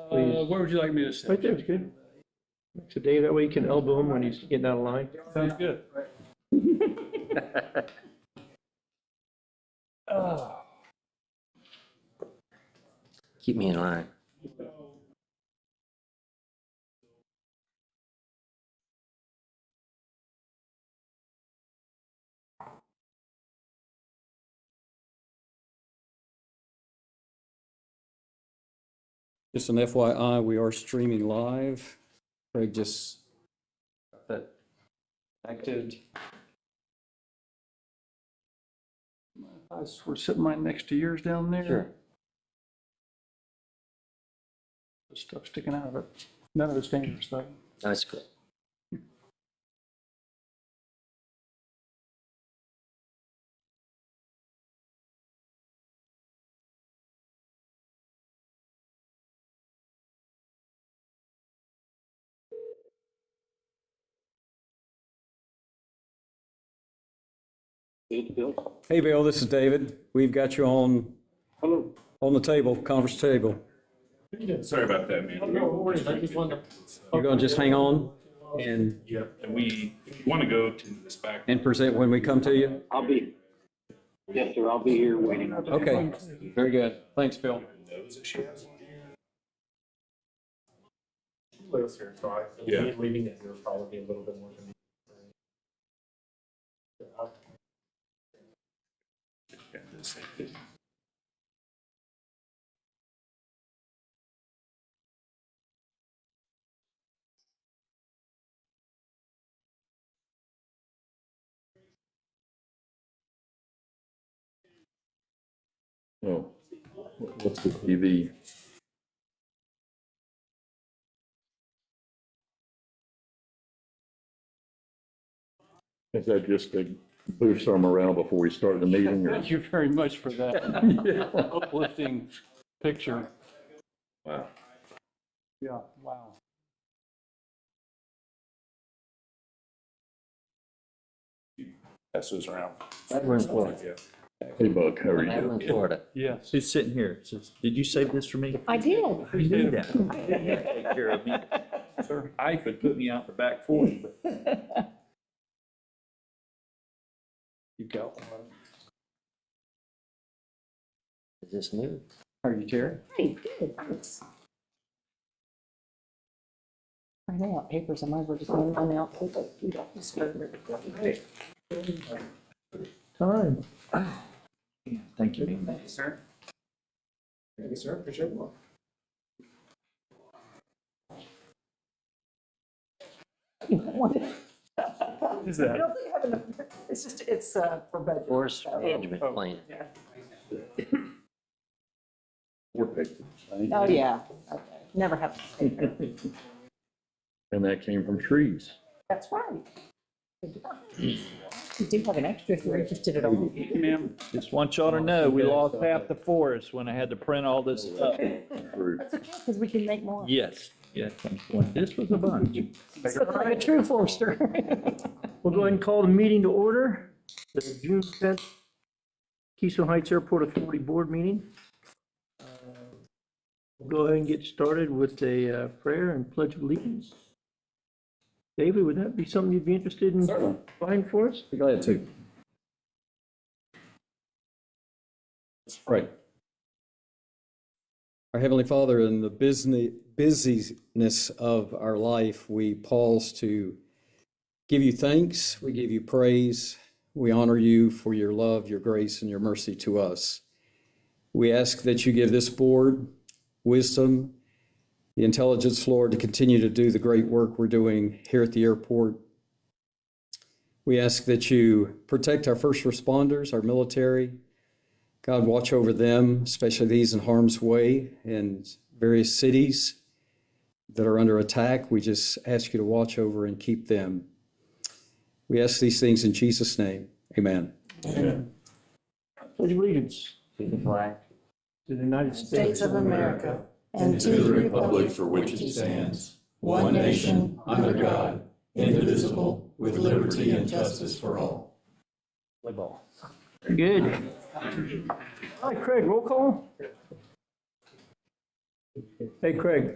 Please. Where would you like me to sit? Right there's good. So Dave, that way you can elbow him when he's getting out of line. Sounds good. Keep me in line. Just an FYI, we are streaming live. Craig just got that active. We're sitting right next to yours down there. Sure. The stuff sticking out of it. None of it's dangerous though. That's good. Hey, Bill, this is David. We've got you on. Hello. On the table, conference table. Sorry about that, man. You're going to just hang on and And we want to go to this back. present when we come to you? Yes, sir, I'll be here waiting. Okay, very good. Thanks, Bill. Lives here, so I Yeah. think leaving it here would probably be a little bit more convenient. Oh, what's the TV? Is that just to boost them around before we start the meeting? Or? Thank you very much for that uplifting picture. Wow. Yeah, wow. Pass those around. We're in Florida. Hey, Buck, how are I'm you? in Florida. Yes. Who's sitting here? Did you save this for me? I did. Who did that? You take care of me. Sir. Ike would put me out the back for you. You got one. Is this new? How are you, Terry? Hey, good, thanks. I know what papers, I might as well just hand mine out, so that you don't disturb it. Time. Thank you. Thank you, sir. Thank you, sir. Appreciate it. Is I that? don't think I have enough, it's just, it's for budget. Forest management plan. Yeah. Four pictures. Oh, yeah, okay, never have to say that. And that came from trees. That's right. Good job. You do have an extra if you're interested at all. Ma'am. Just want y'all to know, we lost half the forest when I had to print all this stuff. True. That's okay, because we can make more. Yes, yes. This was a bunch. It's like a true Forester. We'll go ahead and call the meeting to order. The June 10th Keystone Heights Airport Authority Board meeting. We'll go ahead and get started with a prayer and pledge of allegiance. David, would that be something you'd be interested in providing for us? Be glad to. Let's pray. Our Heavenly Father, in the busyness of our life, we pause to give you thanks. We give you praise. We honor you for your love, your grace, and your mercy to us. We ask that you give this board wisdom, the intelligence, Lord, to continue to do the great work we're doing here at the airport. We ask that you protect our first responders, our military. God, watch over them, especially these in harm's way in various cities that are under attack. We just ask you to watch over and keep them. We ask these things in Jesus' name. Amen. Amen. Pledge of allegiance To the flag. to the United States of America, and to the republic for which it stands, one nation, under God, indivisible, with liberty and justice for all. Play ball. Good. All right, Craig, roll call. Hey, Craig.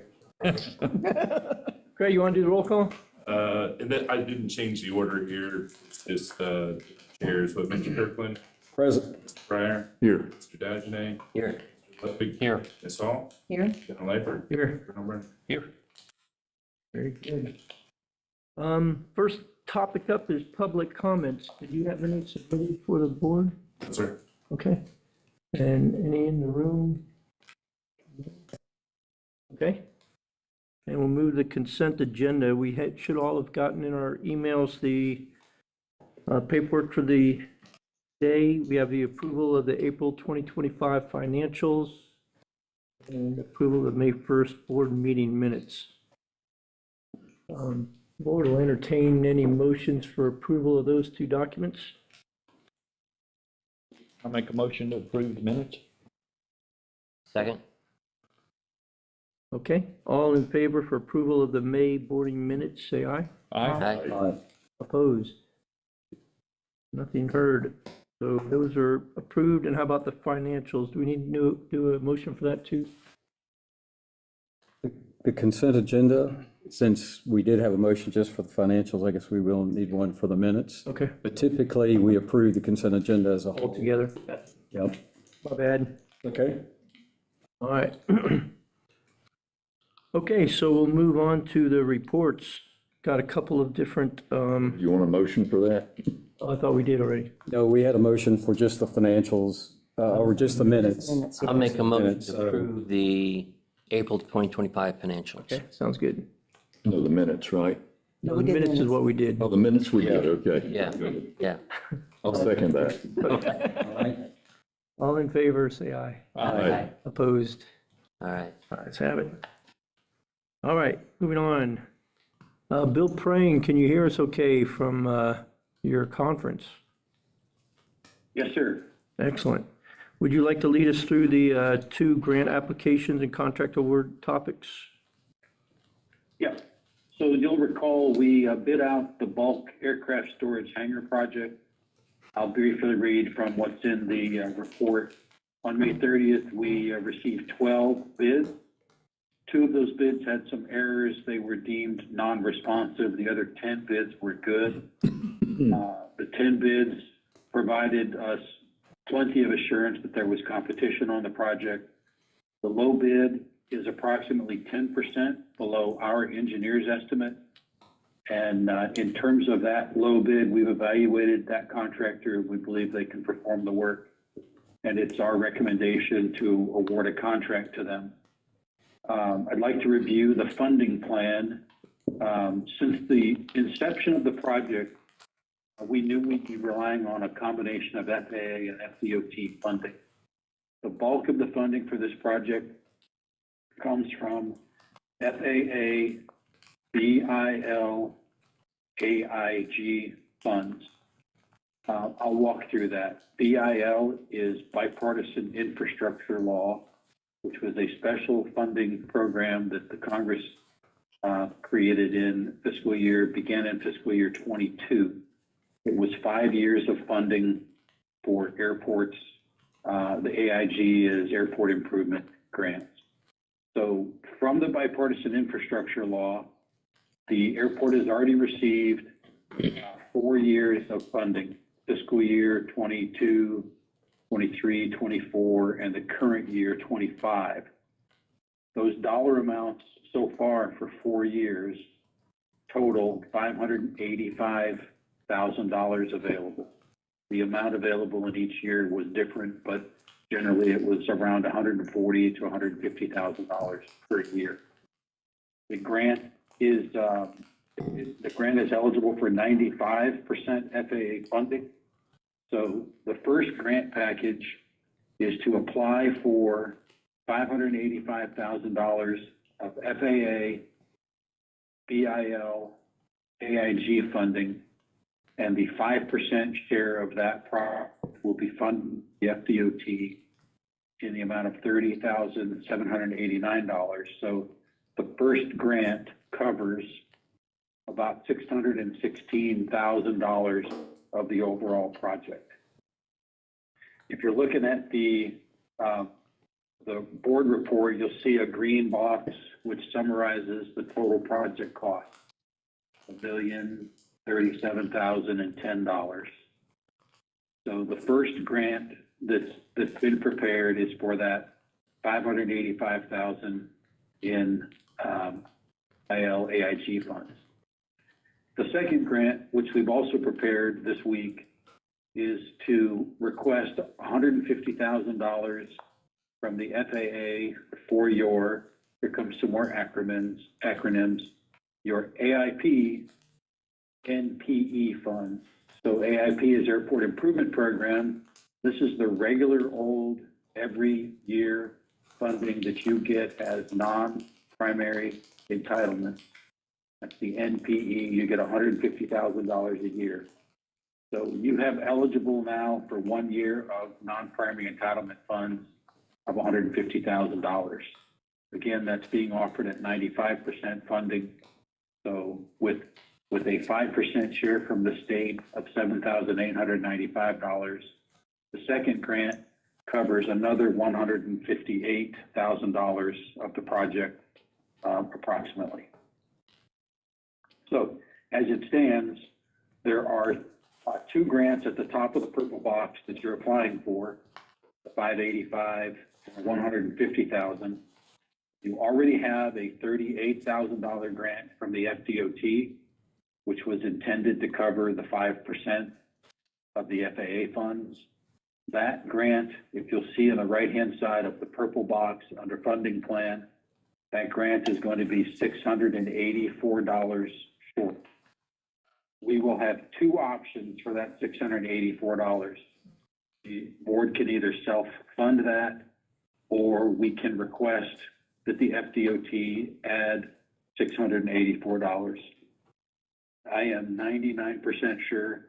Craig, you want to do the roll call? And then I didn't change the order here, it's just chairs, but Mr. Kirkland, Present. Mr. Pryor, Here. Mr. Dagenais, Here. Mr. Lepig. Here. Ms. Hall, Here? General Lifer, Here. Colonel Brennan. Here. Very good. First topic up is public comments. Did you have any submitted for the board? Yes, sir. Okay. And any in the room? Okay. And we'll move the consent agenda. We should all have gotten in our emails the paperwork for the day. We have the approval of the April 2025 financials and approval of May 1st board meeting minutes. Board will entertain any motions for approval of those two documents. I'll make a motion to approve the minutes. Second? Okay, all in favor for approval of the May boarding minutes, say aye. Aye. Aye. Opposed? Nothing heard. So those are approved. And how about the financials? Do we need to do a motion for that too? The consent agenda, since we did have a motion just for the financials, I guess we will need one for the minutes. Okay, But typically, we approve the consent agenda as a all whole. together. Yep. My bad. Okay. All right. Okay, so we'll move on to the reports. Got a couple of different, You want a motion for that? I thought we did already. No, we had a motion for just the financials, or just the minutes. I'll make a motion Minutes, to approve the April 2025 financials. Okay, sounds good. No, the minutes, right? No, we the did minutes is minutes. what we did. Oh, the minutes we did, okay. Yeah, yeah. I'll second that. All in favor, say aye. Aye. Opposed? All right. Let's have it. All right, moving on. Bill Praying, can you hear us okay from your conference? Yes, sir. Excellent. Would you like to lead us through the two grant applications and contract award topics? Yeah. So you'll recall we bid out the bulk aircraft storage hangar project. I'll briefly read from what's in the report. On May 30th, we received 12 bids. 2 of those bids had some errors. They were deemed non-responsive. The other 10 bids were good. The 10 bids provided us plenty of assurance that there was competition on the project. The low bid is approximately 10% below our engineer's estimate. And in terms of that low bid, we've evaluated that contractor. We believe they can perform the work. And it's our recommendation to award a contract to them. I'd like to review the funding plan. Since the inception of the project, we knew we'd be relying on a combination of FAA and FDOT funding. The bulk of the funding for this project comes from FAA, BIL, AIG funds. I'll walk through that. BIL is Bipartisan Infrastructure Law, which was a special funding program that the Congress created began in fiscal year 22. It was 5 years of funding for airports. The AIG is Airport Improvement Grants. So from the Bipartisan Infrastructure Law, the airport has already received 4 years of funding, fiscal year 22, 23, 24, and the current year 25. Those dollar amounts so far for 4 years total $585,000 available. The amount available in each year was different, but generally it was around $140,000 to $150,000 per year. The grant is eligible for 95% FAA funding. So the first grant package is to apply for $585,000 of FAA, BIL, AIG funding, and the 5% share of that project will be funded by the FDOT in the amount of $30,789. So the first grant covers about $616,000 of the overall project. If you're looking at the the board report, you'll see a green box which summarizes the total project cost, $1,037,010. So the first grant that's been prepared is for that $585,000 in ILAIG funds. The second grant, which we've also prepared this week, is to request $150,000 from the FAA for your, here comes some more acronyms, your AIP NPE funds. So AIP is Airport Improvement Program. This is the regular old every year funding that you get as non-primary entitlement. That's the NPE. You get $150,000 a year. So you have eligible now for 1 year of non-primary entitlement funds of $150,000. Again, that's being offered at 95% funding. So with a 5% share from the state of $7,895, the second grant covers another $158,000 of the project, approximately. So as it stands, there are two grants at the top of the purple box that you're applying for, the 585 and 150,000. You already have a $38,000 grant from the FDOT, which was intended to cover the 5% of the FAA funds. That grant, if you'll see on the right-hand side of the purple box under funding plan, that grant is going to be $684 short. We will have two options for that $684. The board can either self-fund that, or we can request that the FDOT add $684. I am 99% sure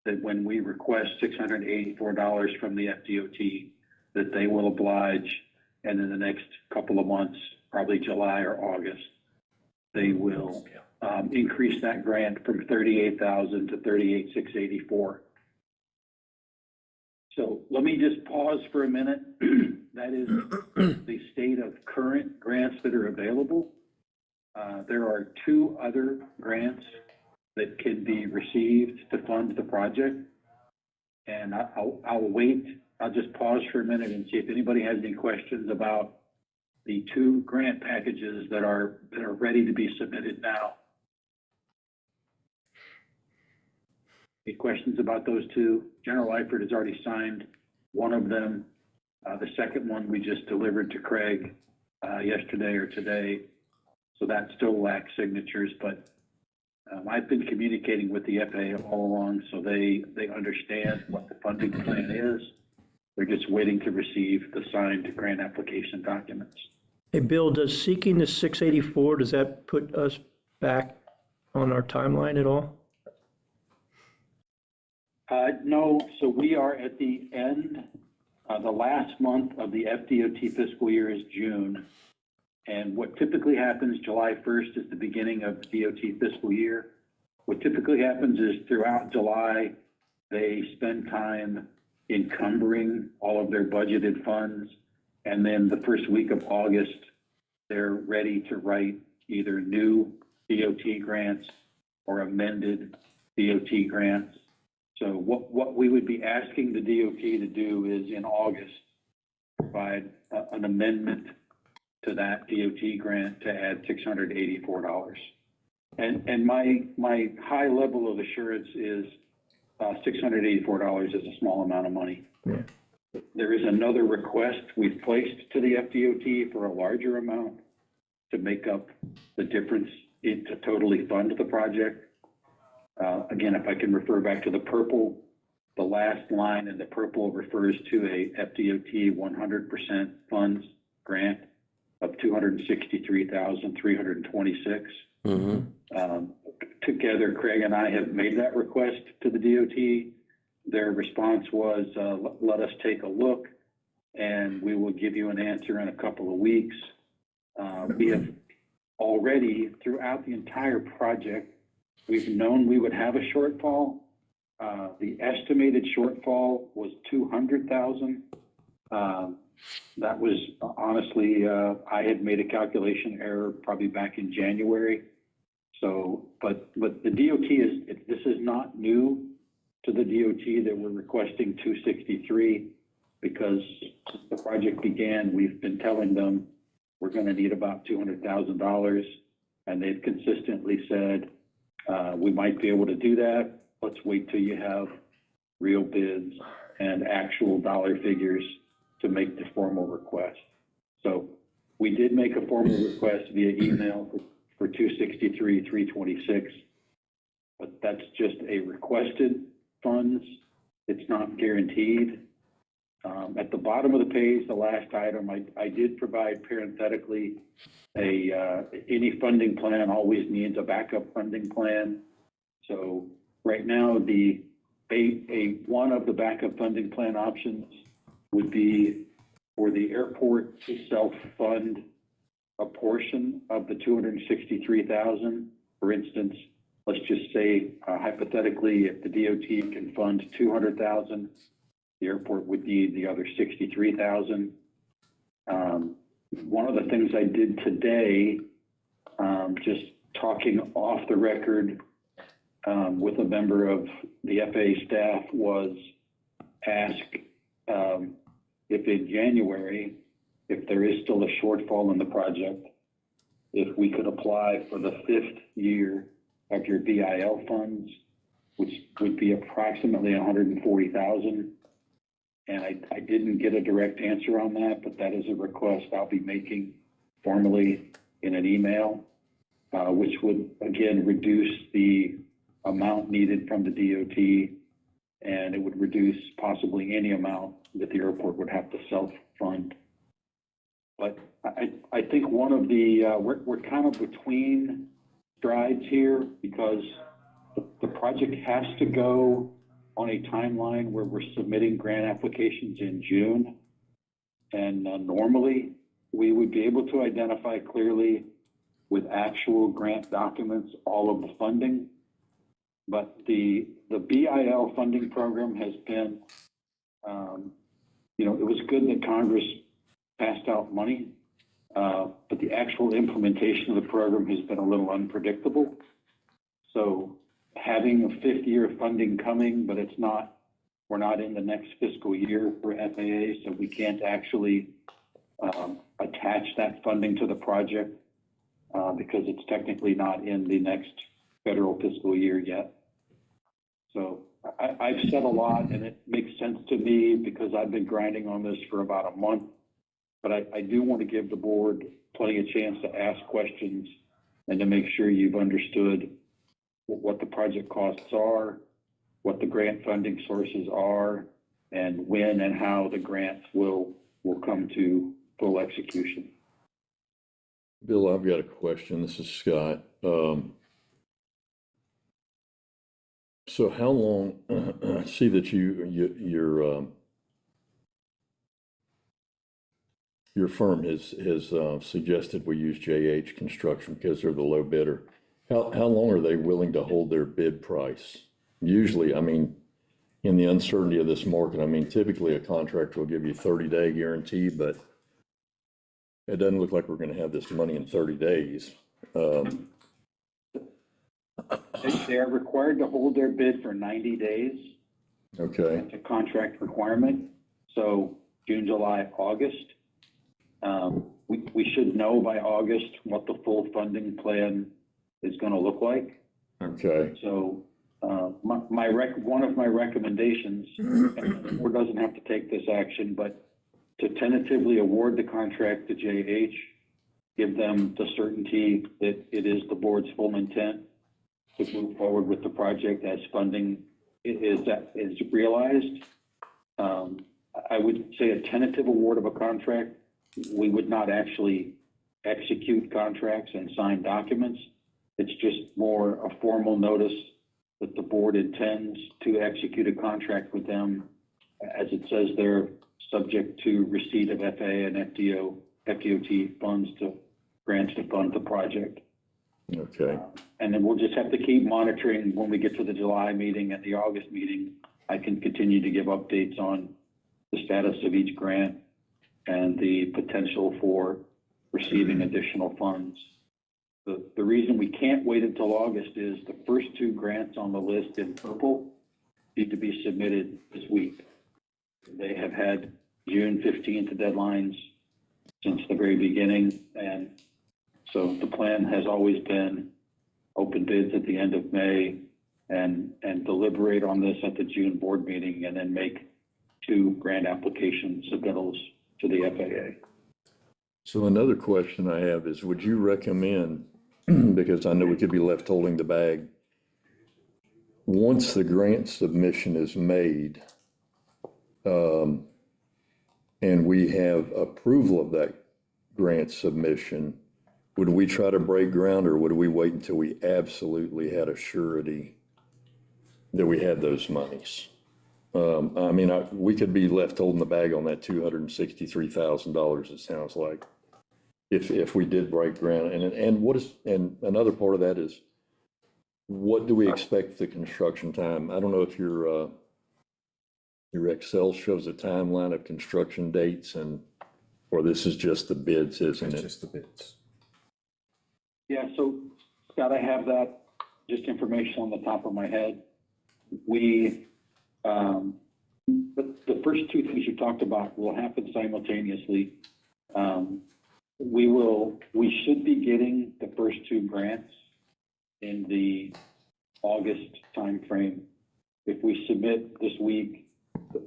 that when we request $684 from the FDOT, that they will oblige, and in the next couple of months, probably July or August, they will increase that grant from $38,000 to $38,684. So let me just pause for a minute. That is the state of current grants that are available. There are two other grants that can be received to fund the project. And I'll wait. I'll just pause for a minute and see if anybody has any questions about the two grant packages that are ready to be submitted now. Any questions about those two? General Eifert has already signed one of them. The second one we just delivered to Craig yesterday or today. So that still lacks signatures, but I've been communicating with the FAA all along, so they understand what the funding plan is. They're just waiting to receive the signed grant application documents. Hey, Bill, does seeking the 684, does that put us back on our timeline at all? No, so we are at the end, the last month of the FDOT fiscal year is June. And what typically happens, July 1st is the beginning of the DOT fiscal year. What typically happens is throughout July, they spend time encumbering all of their budgeted funds. And then the first week of August, they're ready to write either new DOT grants or amended DOT grants. So what we would be asking the DOT to do is in August, provide an amendment to that DOT grant to add $684. And my high level of assurance is $684 is a small amount of money. Yeah. There is another request we've placed to the FDOT for a larger amount to make up the difference to totally fund the project. Again, if I can refer back to the purple, the last line in the purple refers to a FDOT 100% funds grant of $263,326. Together, Craig and I have made that request to the DOT. Their response was, let us take a look and we will give you an answer in a couple of weeks. We have already, throughout the entire project, we've known we would have a shortfall. The estimated shortfall was $200,000. That was honestly, I had made a calculation error probably back in January. So, but the DOT this is not new to the DOT that we're requesting 263, because since the project began, we've been telling them we're going to need about $200,000, and they've consistently said, we might be able to do that. Let's wait till you have real bids and actual dollar figures to make the formal request. So we did make a formal request via email for 263, 326, but that's just a requested funds. It's not guaranteed. At the bottom of the page, the last item, I did provide parenthetically any funding plan always needs a backup funding plan. So right now, one of the backup funding plan options would be for the airport to self-fund a portion of the 263,000. For instance, let's just say hypothetically, if the DOT can fund 200,000, the airport would need the other 63,000. One of the things I did today, just talking off the record with a member of the FAA staff, was ask if in January, if there is still a shortfall in the project, if we could apply for the 5th year of your BIL funds, which would be approximately 140,000. And I didn't get a direct answer on that, but that is a request I'll be making formally in an email, which would again reduce the amount needed from the DOT, and it would reduce possibly any amount that the airport would have to self-fund. But I think one of the, we're kind of between strides here, because the project has to go on a timeline where we're submitting grant applications in June. And normally we would be able to identify clearly with actual grant documents all of the funding. But the BIL funding program has been, it was good that Congress passed out money, but the actual implementation of the program has been a little unpredictable. So having a 5th year of funding coming, but we're not in the next fiscal year for FAA, so we can't actually attach that funding to the project because it's technically not in the next federal fiscal year yet. So I've said a lot, and it makes sense to me because I've been grinding on this for about a month, but I do want to give the board plenty of chance to ask questions and to make sure you've understood what the project costs are, what the grant funding sources are, and when and how the grants will come to full execution. Bill, I've got a question. This is Scott. So how long, I see that your firm has suggested we use JH Construction because they're the low bidder. How long are they willing to hold their bid price? Usually, I mean, in the uncertainty of this market, I mean, typically a contractor will give you a 30-day guarantee, but it doesn't look like we're going to have this money in 30 days. They are required to hold their bid for 90 days. Okay. It's a contract requirement. So June, July, August. We should know by August what the full funding plan is going to look like. Okay. So one of my recommendations, and the board doesn't have to take this action, but to tentatively award the contract to JH, give them the certainty that it is the board's full intent to move forward with the project as funding is realized. I would say a tentative award of a contract. We would not actually execute contracts and sign documents. It's just more a formal notice that the board intends to execute a contract with them, as it says they're subject to receipt of FAA and FDOT funds to grants to fund the project. Okay. And then we'll just have to keep monitoring when we get to the July meeting and the August meeting. I can continue to give updates on the status of each grant and the potential for receiving additional funds. The reason we can't wait until August is the first two grants on the list in purple need to be submitted this week. They have had June 15th deadlines since the very beginning, and so the plan has always been open bids at the end of May and deliberate on this at the June board meeting, and then make 2 grant application submittals to the FAA. So another question I have is, would you recommend, because I know we could be left holding the bag, once the grant submission is made, and we have approval of that grant submission, would we try to break ground, or would we wait until we absolutely had a surety that we had those monies? I mean, we could be left holding the bag on that $263,000, it sounds like, if we did break ground. And another part of that is, what do we expect the construction time? I don't know if your Excel shows a timeline of construction dates, or this is just the bids, isn't It's it? just the bids. Yeah, so Scott, I have that, just information on the top of my head. But the first 2 things you talked about will happen simultaneously. We should be getting the first 2 grants in the August timeframe. If we submit this week,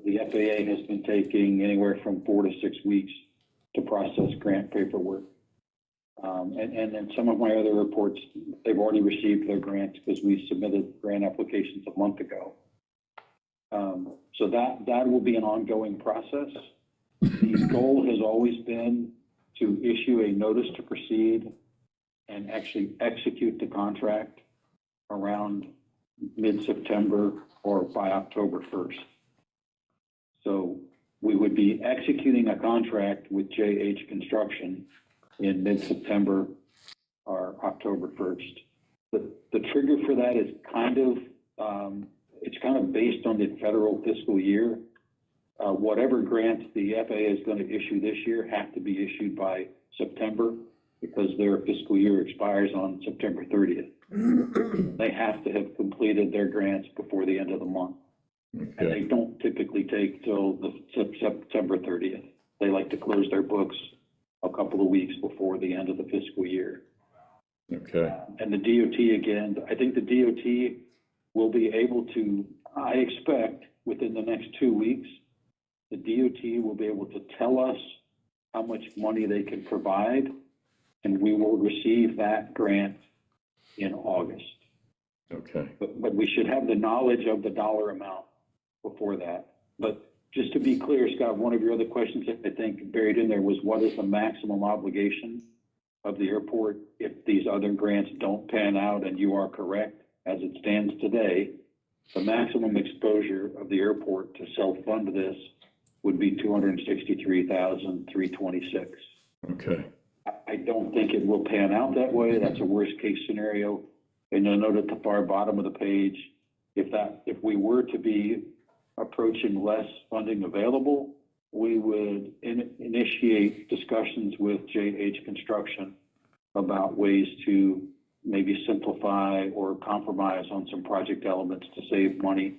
the FAA has been taking anywhere from 4 to 6 weeks to process grant paperwork. And then some of my other reports, they've already received their grants because we submitted grant applications a month ago. So that will be an ongoing process. The goal has always been to issue a notice to proceed and actually execute the contract around mid-September or by October 1st. So we would be executing a contract with JH Construction in mid-September or October 1st. The trigger for that is it's kind of based on the federal fiscal year. Whatever grants the FAA is going to issue this year have to be issued by September, because their fiscal year expires on September 30th. They have to have completed their grants before the end of the month. And they don't typically take till the September 30th. They like to close their books a couple of weeks before the end of the fiscal year. Okay. And the DOT, again, I think the DOT will be able to, I expect within the next 2 weeks, the DOT will be able to tell us how much money they can provide, and we will receive that grant in August. Okay. But we should have the knowledge of the dollar amount before that. But just to be clear, Scott, one of your other questions that I think buried in there was, what is the maximum obligation of the airport if these other grants don't pan out? And you are correct. As it stands today, the maximum exposure of the airport to self-fund this would be $263,326. Okay. I don't think it will pan out that way. That's a worst-case scenario. And you'll note at the far bottom of the page, if we were to be approaching less funding available, we would initiate discussions with JH Construction about ways to maybe simplify or compromise on some project elements to save money.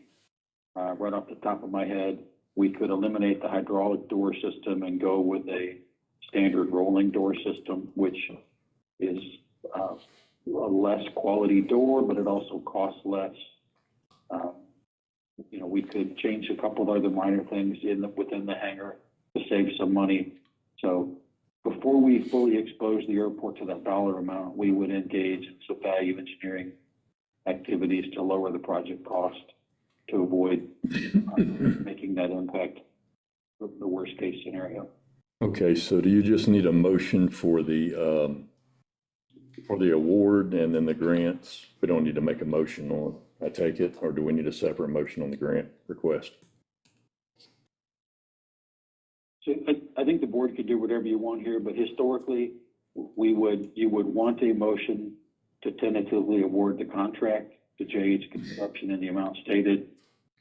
Right off the top of my head, we could eliminate the hydraulic door system and go with a standard rolling door system, which is a less quality door, but it also costs less. We could change a couple of other minor things within the hangar to save some money. So before we fully expose the airport to that dollar amount, we would engage in some value engineering activities to lower the project cost to avoid making that impact the worst case scenario. Okay, so do you just need a motion for the award and then the grants? We don't need to make a motion on, I take it, or do we need a separate motion on the grant request? So I think the board could do whatever you want here, but historically, you would want a motion to tentatively award the contract to JH Construction in the amount stated.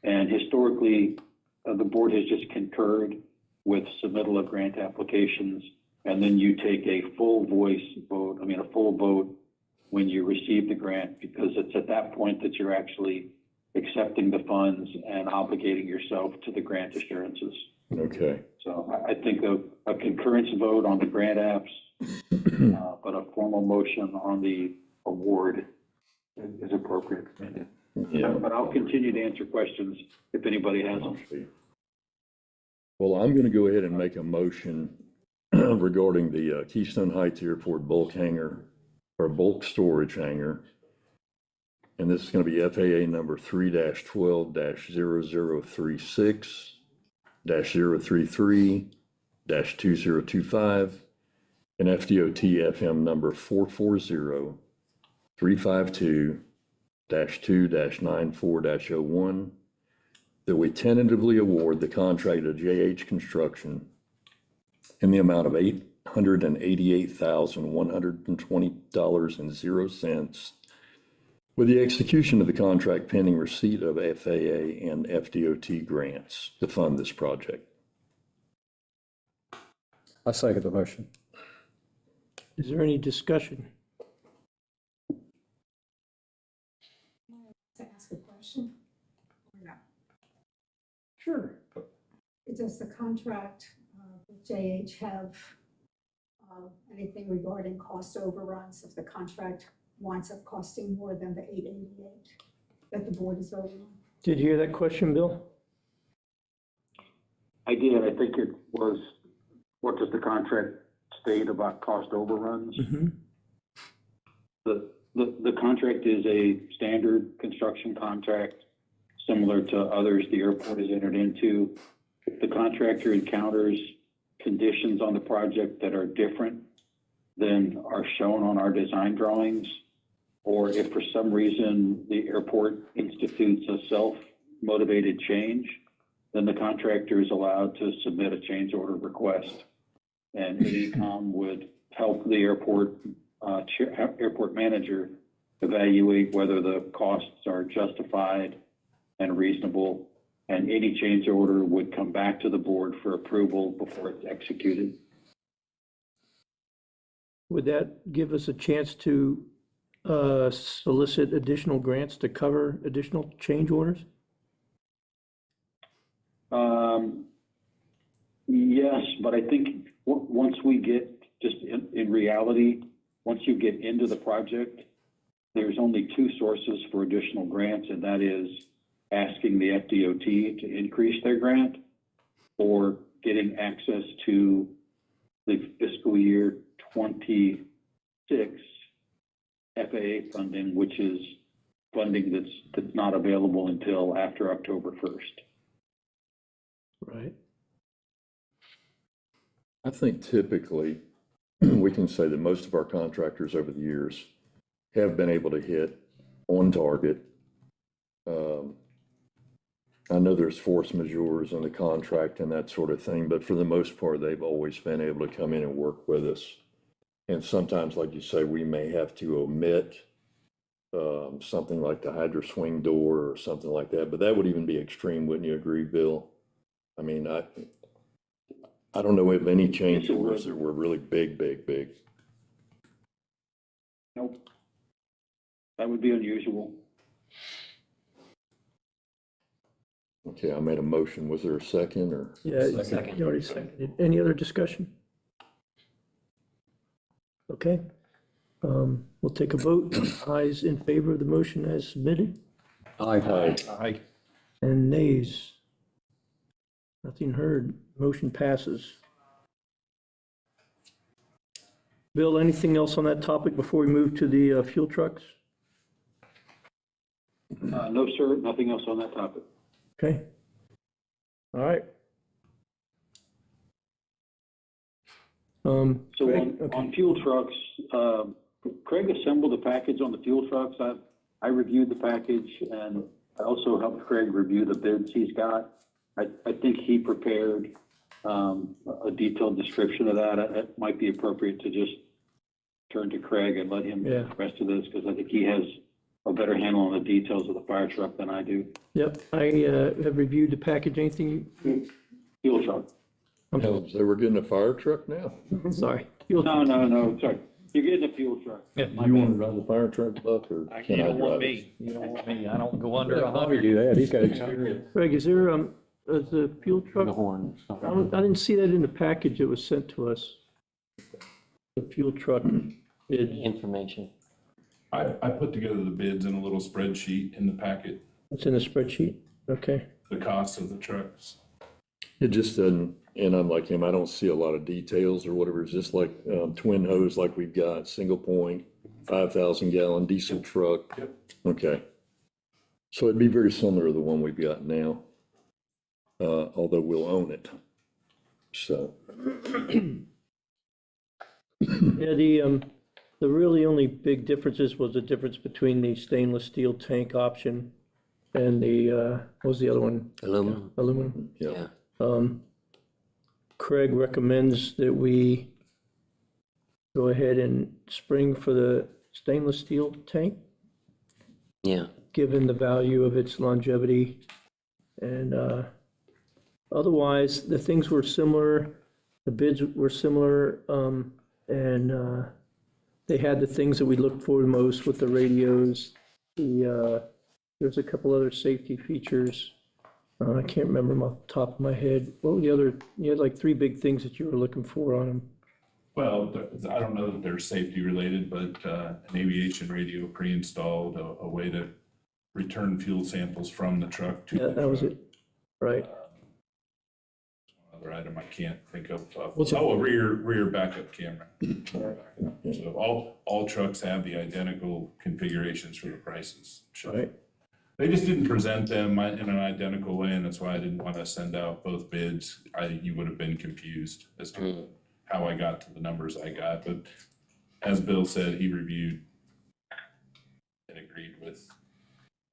And historically, the board has just concurred with submittal of grant applications, and then you take a full vote when you receive the grant, because it's at that point that you're actually accepting the funds and obligating yourself to the grant assurances. Okay. So I think a concurrence vote on the grant apps, but a formal motion on the award is appropriate. Yeah. But I'll continue to answer questions if anybody has them. Well, I'm going to go ahead and make a motion regarding the Keystone Heights Airport bulk hangar or bulk storage hangar. And this is going to be FAA number 3-12-0036-033-2025 and FDOT FM number 440-352-2-94-01, that we tentatively award the contract to JH Construction in the amount of $888,120.00, with the execution of the contract pending receipt of FAA and FDOT grants to fund this project. I second the motion. Is there any discussion? To ask a question or not? Sure. Does the contract with JH have anything regarding cost overruns if the contract winds up costing more than the $888 that the board is voting on? Did you hear that question, Bill? I did. I think it was, what does the contract state about cost overruns? Mm-hmm. The contract is a standard construction contract, similar to others the airport has entered into. If the contractor encounters conditions on the project that are different than are shown on our design drawings, or if for some reason the airport institutes a self-motivated change, then the contractor is allowed to submit a change order request. And AECOM would help the airport manager evaluate whether the costs are justified and reasonable, and any change order would come back to the board for approval before it's executed. Would that give us a chance to solicit additional grants to cover additional change orders? Yes, but I think once we get, just in reality, once you get into the project, there's only two sources for additional grants, and that is asking the FDOT to increase their grant or getting access to the fiscal year 26 FAA funding, which is funding that's not available until after October 1st. Right. I think typically we can say that most of our contractors over the years have been able to hit on target. I know there's force majeures in the contract and that sort of thing, but for the most part, they've always been able to come in and work with us. And sometimes, like you say, we may have to omit something like the hydro swing door or something like that, but that would even be extreme, wouldn't you agree, Bill? I mean, I don't know of any change orders that were really big. Nope. That would be unusual. Okay, I made a motion. Was there a second or? Yeah, Second. you already seconded. Any other discussion? Okay. We'll take a vote. Ayes in favor of the motion as submitted, Aye. Aye. and nays. Nothing heard. Motion passes. Bill, anything else on that topic before we move to the fuel trucks? No, sir, nothing else on that topic. Okay. All right. So Craig? on fuel trucks, Craig assembled a package on the fuel trucks. I reviewed the package, and I also helped Craig review the bids he's got. I think he prepared a detailed description of that. It might be appropriate to just turn to Craig and let him do the rest of this, because I think he has a better handle on the details of the fire truck than I do. Yep, I have reviewed the package. Anything, Fuel truck. So we're getting a fire truck now? Sorry. Fuel- No, sorry. You're getting a fuel truck. Do you want to run the fire truck, Buck, or You can I don't want drive it? me, you don't want me, I don't go under Let 100. Bobby do that, he's got experience. Greg, is there, is the fuel truck? The horn. I didn't see that in the package that was sent to us. The fuel truck bid. Information. I put together the bids in a little spreadsheet in the packet, It's in the spreadsheet? Okay. the cost of the trucks. It just doesn't, and I'm like him, I don't see a lot of details or whatever. It's just like twin hose like we've got, single point, 5,000 gallon diesel truck. Yep. Okay. So it'd be very similar to the one we've got now, although we'll own it. So, Yeah, the really only big differences was the difference between the stainless steel tank option and the, what was the other one? Aluminum. Aluminum. yeah. Craig recommends that we go ahead and spring for the stainless steel tank, Yeah. given the value of its longevity. And otherwise, the things were similar, the bids were similar, and they had the things that we looked for most with the radios. There's a couple other safety features. I can't remember them off the top of my head. What were the other, you had like 3 big things that you were looking for on them. Well, I don't know that they're safety related, but an aviation radio pre-installed, a way to return fuel samples from the truck to Yeah, the that was truck. it. Right. Another item I can't think of. What's it- Oh, a rear backup camera. So all trucks have the identical configurations for the prices. shown. Right. They just didn't present them in an identical way, and that's why I didn't want to send out both bids. You would have been confused as to how I got to the numbers I got, but as Bill said, he reviewed and agreed with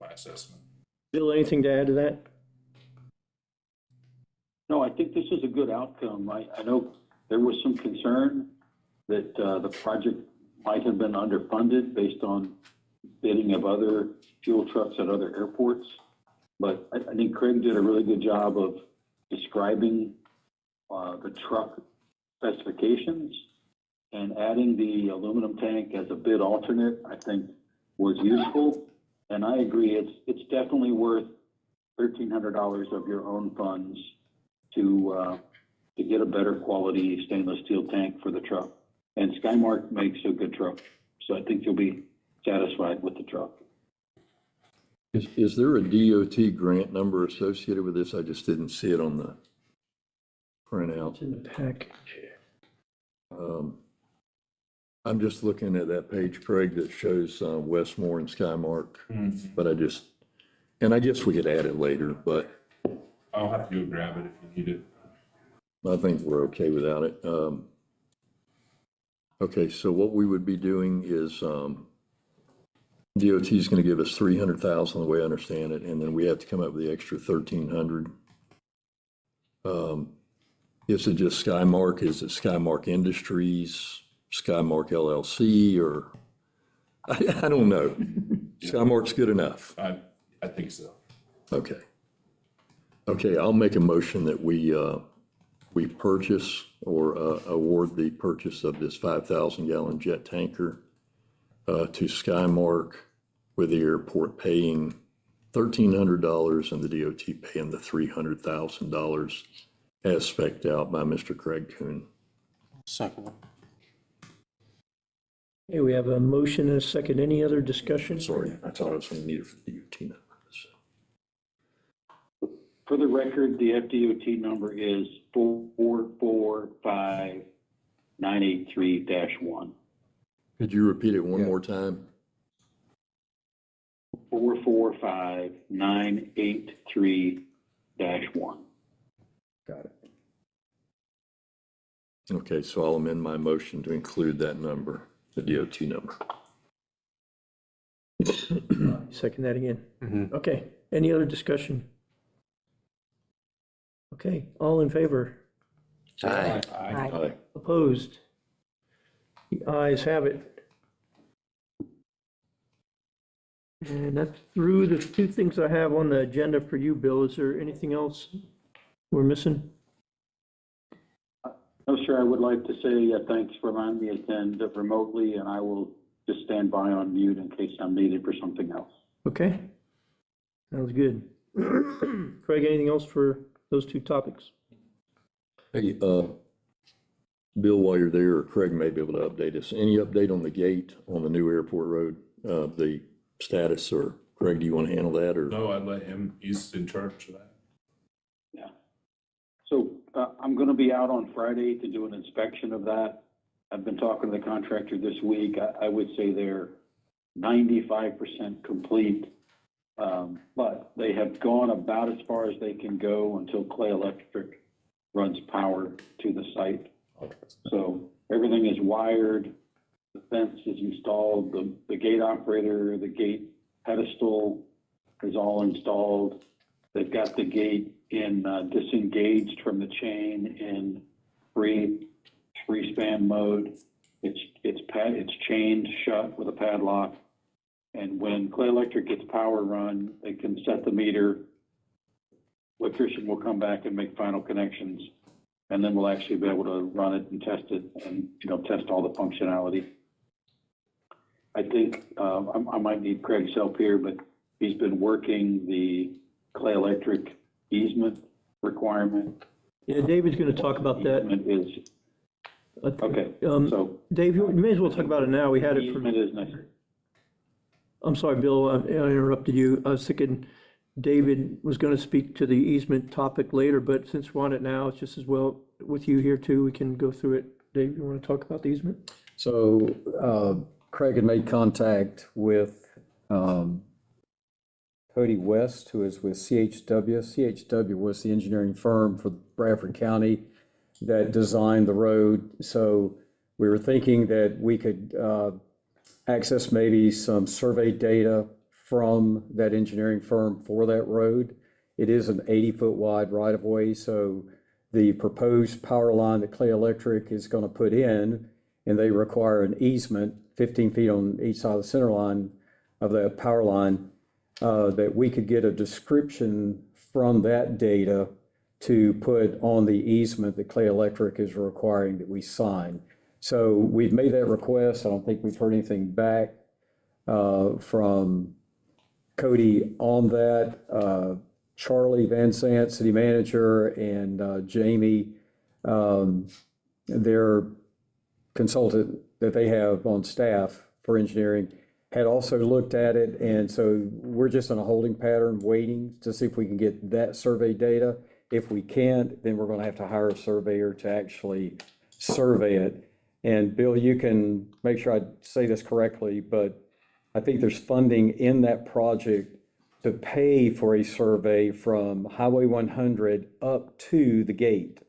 my assessment. Bill, anything to add to that? No, I think this is a good outcome. I know there was some concern that the project might have been underfunded based on bidding of other fuel trucks at other airports. But I think Craig did a really good job of describing the truck specifications, and adding the aluminum tank as a bid alternate, I think was useful. And I agree, it's definitely worth $1,300 of your own funds to get a better quality stainless steel tank for the truck. And Skymark makes a good truck, so I think you'll be satisfied with the truck. Is there a DOT grant number associated with this? I just didn't see it on the printout. It's in the package. I'm just looking at that page, Craig, that shows Westmore and Skymark, but I guess we could add it later, but I'll have to go grab it if you need it. I think we're okay without it. Okay, so what we would be doing is DOT is going to give us 300,000, the way I understand it, and then we have to come up with the extra 1,300. Is it just Skymark? Is it Skymark Industries, Skymark LLC, or I don't know. Skymark's good enough. I think so. Okay. Okay, I'll make a motion that we purchase or award the purchase of this 5,000 gallon jet tanker to Skymark, with the airport paying $1,300 and the DOT paying the $300,000 as spec'd out by Mr. Craig Kuhn. Second. Okay, we have a motion and a second. Any other discussion? Sorry, I thought I was going to need it for the DOT number. For the record, the FDOT number is 445983-1. Could you repeat it one more time? 445983-1. Got it. Okay, so I'll amend my motion to include that number, the DOT number. Second that again. Okay, any other discussion? Okay, all in favor? Aye. Aye. Opposed? The ayes have it. And that's through the 2 things I have on the agenda for you, Bill. Is there anything else we're missing? No, sir, I would like to say thanks for allowing me to attend remotely, and I will just stand by on mute in case I'm needed for something else. Okay. Sounds good. Craig, anything else for those two topics? Hey, Bill, while you're there, or Craig may be able to update us. Any update on the gate on the new airport road, the status, or Craig, do you want to handle that, or? No, I'd let him, he's in charge of that. Yeah. So I'm going to be out on Friday to do an inspection of that. I've been talking to the contractor this week. I would say they're 95% complete. But they have gone about as far as they can go until Clay Electric runs power to the site. So everything is wired, the fence is installed, the gate operator, the gate pedestal is all installed. They've got the gate in disengaged from the chain in free span mode. It's chained shut with a padlock. And when Clay Electric gets power run, they can set the meter. Electrician will come back and make final connections, and then we'll actually be able to run it and test it and, test all the functionality. I think I might need Craig's help here, but he's been working the Clay Electric easement requirement. Yeah, David's going to talk about that. Easement is, okay, so. Dave, you may as well talk about it now. We had it for. Easement is nice. I'm sorry, Bill, I interrupted you. I was thinking David was going to speak to the easement topic later, but since we're on it now, it's just as well with you here too. We can go through it. Dave, you want to talk about the easement? So Craig had made contact with Cody West, who is with CHW. CHW was the engineering firm for Bradford County that designed the road. So we were thinking that we could access maybe some survey data from that engineering firm for that road. It is an 80-foot wide right-of-way, so the proposed power line that Clay Electric is going to put in, and they require an easement 15 feet on each side of the center line of that power line, that we could get a description from that data to put on the easement that Clay Electric is requiring that we sign. So we've made that request. I don't think we've heard anything back from Cody on that. Charlie Van Sant, city manager, and Jamie, their consultant that they have on staff for engineering, had also looked at it. And so we're just in a holding pattern, waiting to see if we can get that survey data. If we can't, then we're going to have to hire a surveyor to actually survey it. And Bill, you can make sure I say this correctly, but I think there's funding in that project to pay for a survey from Highway 100 up to the gate.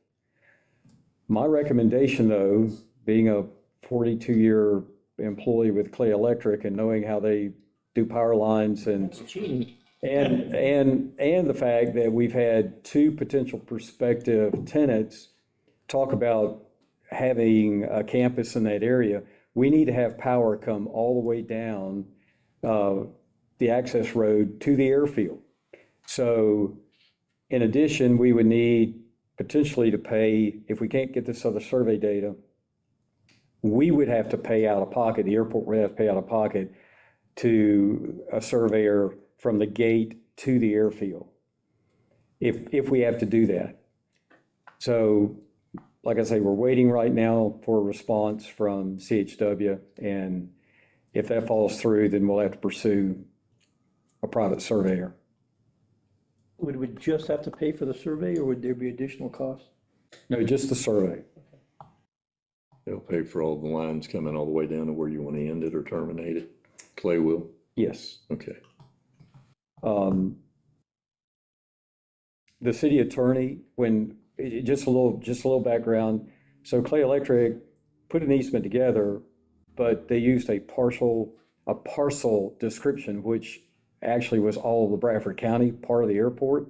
My recommendation, though, being a 42-year employee with Clay Electric and knowing how they do power lines and the fact that we've had two potential prospective tenants talk about having a campus in that area, we need to have power come all the way down the access road to the airfield. So in addition, we would need potentially to pay, if we can't get this other survey data, we would have to pay out of pocket, the airport would have to pay out of pocket to a surveyor from the gate to the airfield, if we have to do that. So like I say, we're waiting right now for a response from CHW, and if that falls through, then we'll have to pursue a private surveyor. Would we just have to pay for the survey, or would there be additional costs? No, just the survey. They'll pay for all the lines coming all the way down to where you want to end it or terminate it. Clay will? Yes. Okay. The city attorney, just a little background. So Clay Electric put an easement together, but they used a parcel description, which actually was all of the Bradford County part of the airport.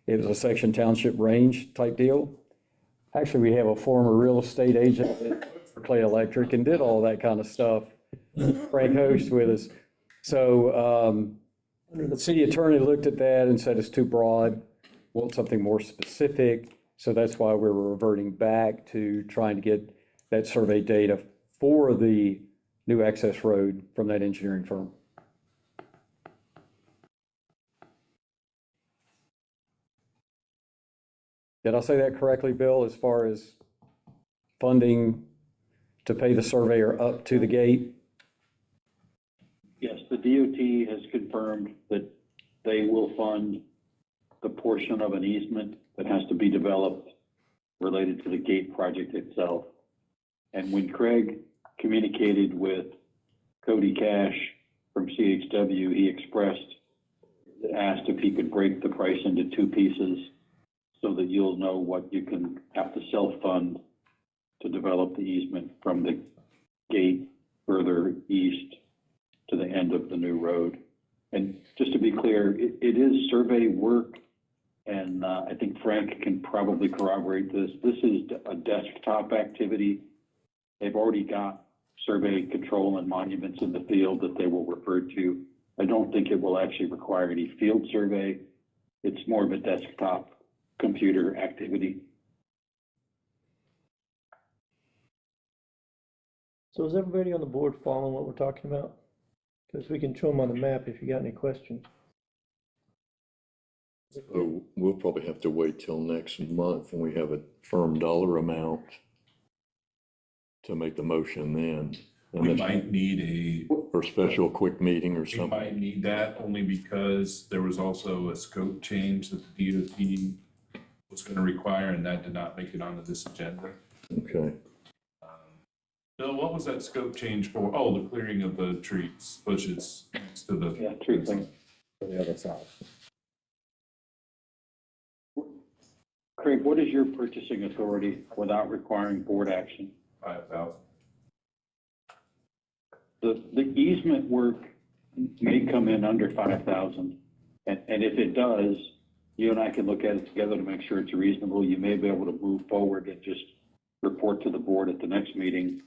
It was a section township range type deal. Actually, we have a former real estate agent for Clay Electric and did all that kind of stuff. Frank Host with us. So the city attorney looked at that and said it's too broad, want something more specific. So that's why we're reverting back to trying to get that survey data for the new access road from that engineering firm. Did I say that correctly, Bill, as far as funding to pay the surveyor up to the gate? Yes, the DOT has confirmed that they will fund the portion of an easement that has to be developed related to the gate project itself. And when Craig communicated with Cody Cash from CHW, he asked if he could break the price into two pieces so that you'll know what you can have to self-fund to develop the easement from the gate further east to the end of the new road. And just to be clear, it is survey work, and I think Frank can probably corroborate this. This is a desktop activity. They've already got survey control and monuments in the field that they will refer to. I don't think it will actually require any field survey. It's more of a desktop computer activity. So is everybody on the board following what we're talking about? Because we can show them on the map if you got any questions. So we'll probably have to wait till next month when we have a firm dollar amount to make the motion then. And We that's might need for a special quick meeting or we something. might need that only because there was also a scope change that the DOT was gonna require, and that did not make it onto this agenda. Okay. Bill, what was that scope change for? Oh, the clearing of the trees, bushes next to the. Yeah, true thing. For the other side. Craig, what is your purchasing authority without requiring board action? 5,000. The easement work may come in under 5,000. And if it does, you and I can look at it together to make sure it's reasonable. You may be able to move forward and just report to the board at the next meeting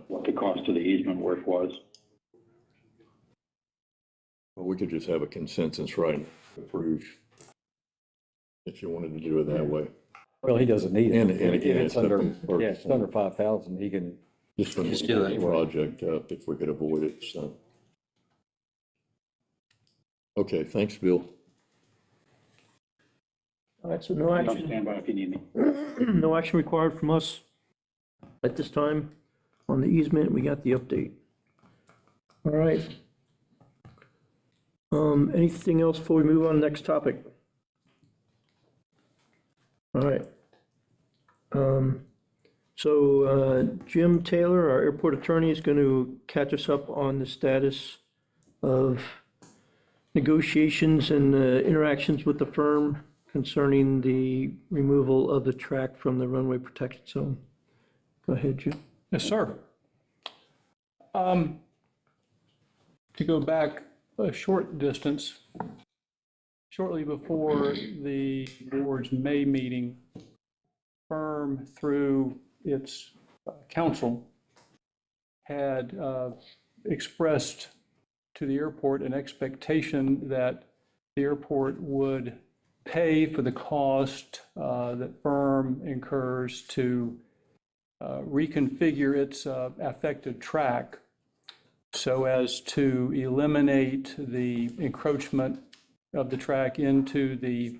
what the cost of the easement work was. Well, we could just have a consensus, right? Approve. If you wanted to do it that way. Well, he doesn't need it. And If again, it's it's under, up yeah, it's under 5,000, he can, Just for Just do the it. project up if we could avoid it, so. Okay, thanks, Bill. All right, so no I'll action, stand by if you need me. no action required from us at this time on the easement. We got the update. All right. Anything else before we move on to the next topic? All right. Jim Taylor, our airport attorney, is going to catch us up on the status of negotiations and interactions with the firm concerning the removal of the track from the runway protection zone. Go ahead, Jim. Yes, sir. To go back a short distance, shortly before the board's May meeting, firm through its counsel had expressed to the airport an expectation that the airport would pay for the cost that firm incurs to reconfigure its affected track so as to eliminate the encroachment of the track into the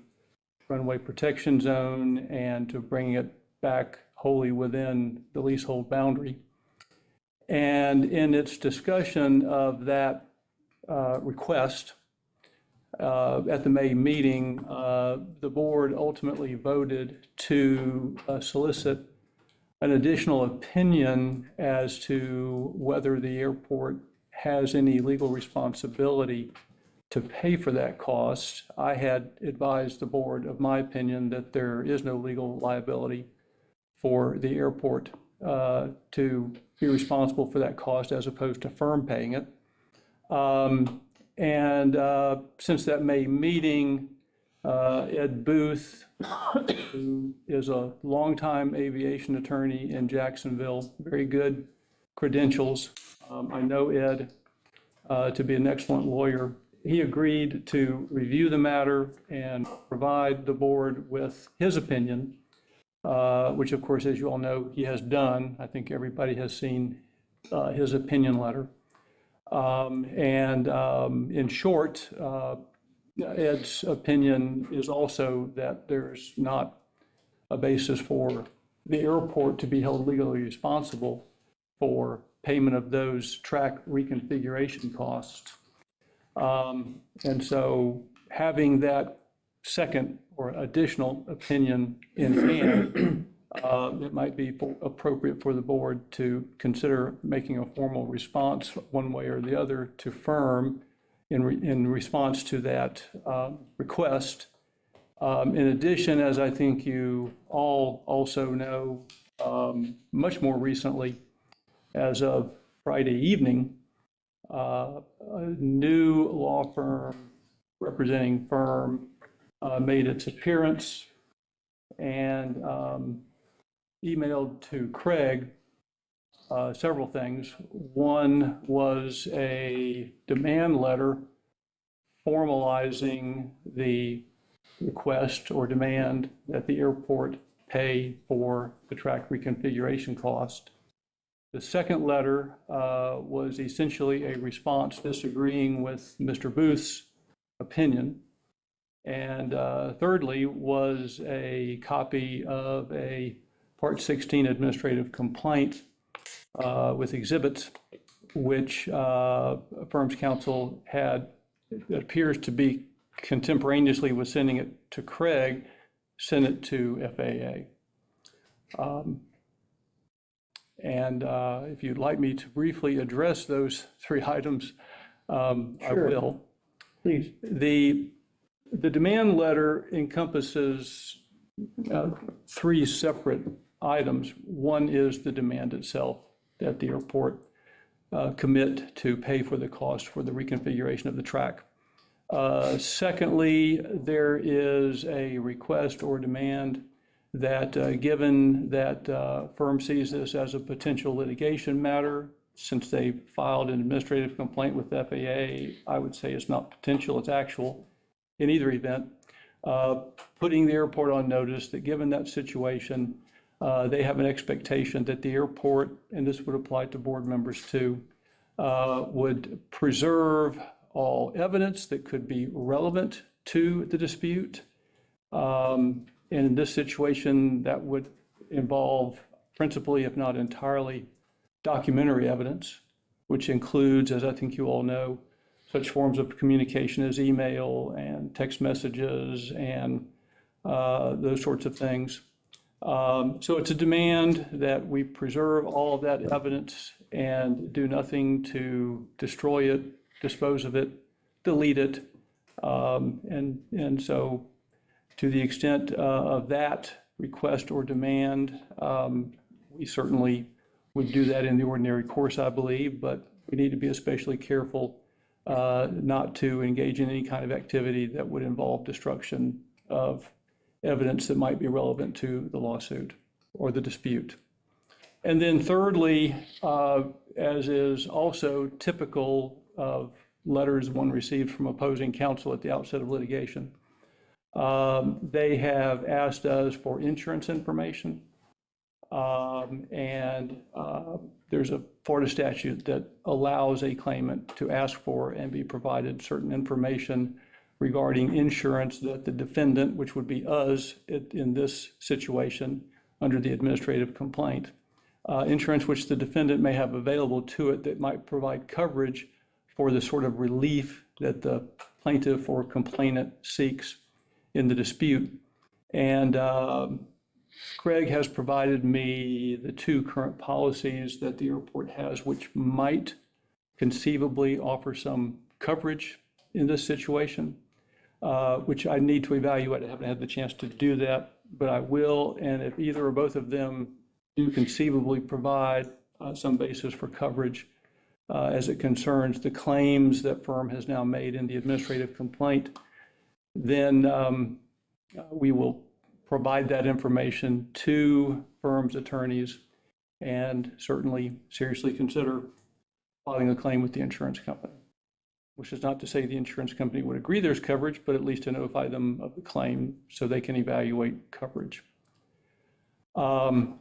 runway protection zone and to bring it back wholly within the leasehold boundary. And in its discussion of that request at the May meeting, the board ultimately voted to solicit an additional opinion as to whether the airport has any legal responsibility to pay for that cost. I had advised the board of my opinion that there is no legal liability for the airport to be responsible for that cost as opposed to firm paying it. Since that May meeting, Ed Booth, who is a longtime aviation attorney in Jacksonville, very good credentials. I know Ed to be an excellent lawyer he agreed to review the matter and provide the board with his opinion, which of course, as you all know, he has done. I think everybody has seen his opinion letter. In short, Ed's opinion is also that there's not a basis for the airport to be held legally responsible for payment of those track reconfiguration costs. And so having that second or additional opinion in hand, it might be appropriate for the board to consider making a formal response one way or the other to firm in response to that request. In addition, as I think you all also know, much more recently, as of Friday evening, a new law firm, representing firm, made its appearance and emailed to Craig several things. One was a demand letter formalizing the request or demand that the airport pay for the track reconfiguration cost. The second letter was essentially a response disagreeing with Mr. Booth's opinion. And thirdly was a copy of a Part 16 administrative complaint with exhibits, which firm's counsel had, it appears to be contemporaneously with sending it to Craig, sent it to FAA. If you'd like me to briefly address those three items, I will. Please. The demand letter encompasses three separate items. One is the demand itself, that the airport commit to pay for the cost for the reconfiguration of the track. Secondly, there is a request or demand that given that firm sees this as a potential litigation matter, since they filed an administrative complaint with FAA, I would say it's not potential, it's actual. In either event, putting the airport on notice that given that situation, they have an expectation that the airport, and this would apply to board members too, would preserve all evidence that could be relevant to the dispute. And in this situation, that would involve principally, if not entirely, documentary evidence, which includes, as I think you all know, such forms of communication as email and text messages and those sorts of things. So it's a demand that we preserve all of that evidence and do nothing to destroy it, dispose of it, delete it. And so to the extent of that request or demand, we certainly would do that in the ordinary course, I believe, but we need to be especially careful not to engage in any kind of activity that would involve destruction of evidence that might be relevant to the lawsuit or the dispute. And then thirdly, as is also typical of letters one received from opposing counsel at the outset of litigation, they have asked us for insurance information. There's a Florida statute that allows a claimant to ask for and be provided certain information regarding insurance that the defendant, which would be us in this situation under the administrative complaint, insurance which the defendant may have available to it that might provide coverage for the sort of relief that the plaintiff or complainant seeks in the dispute. And Craig has provided me the two current policies that the airport has, which might conceivably offer some coverage in this situation, which I need to evaluate. I haven't had the chance to do that, but I will. And if either or both of them do conceivably provide some basis for coverage as it concerns the claims that firm has now made in the administrative complaint, then we will provide that information to firm's attorneys and certainly seriously consider filing a claim with the insurance company. which is not to say the insurance company would agree there's coverage, but at least to notify them of the claim so they can evaluate coverage. So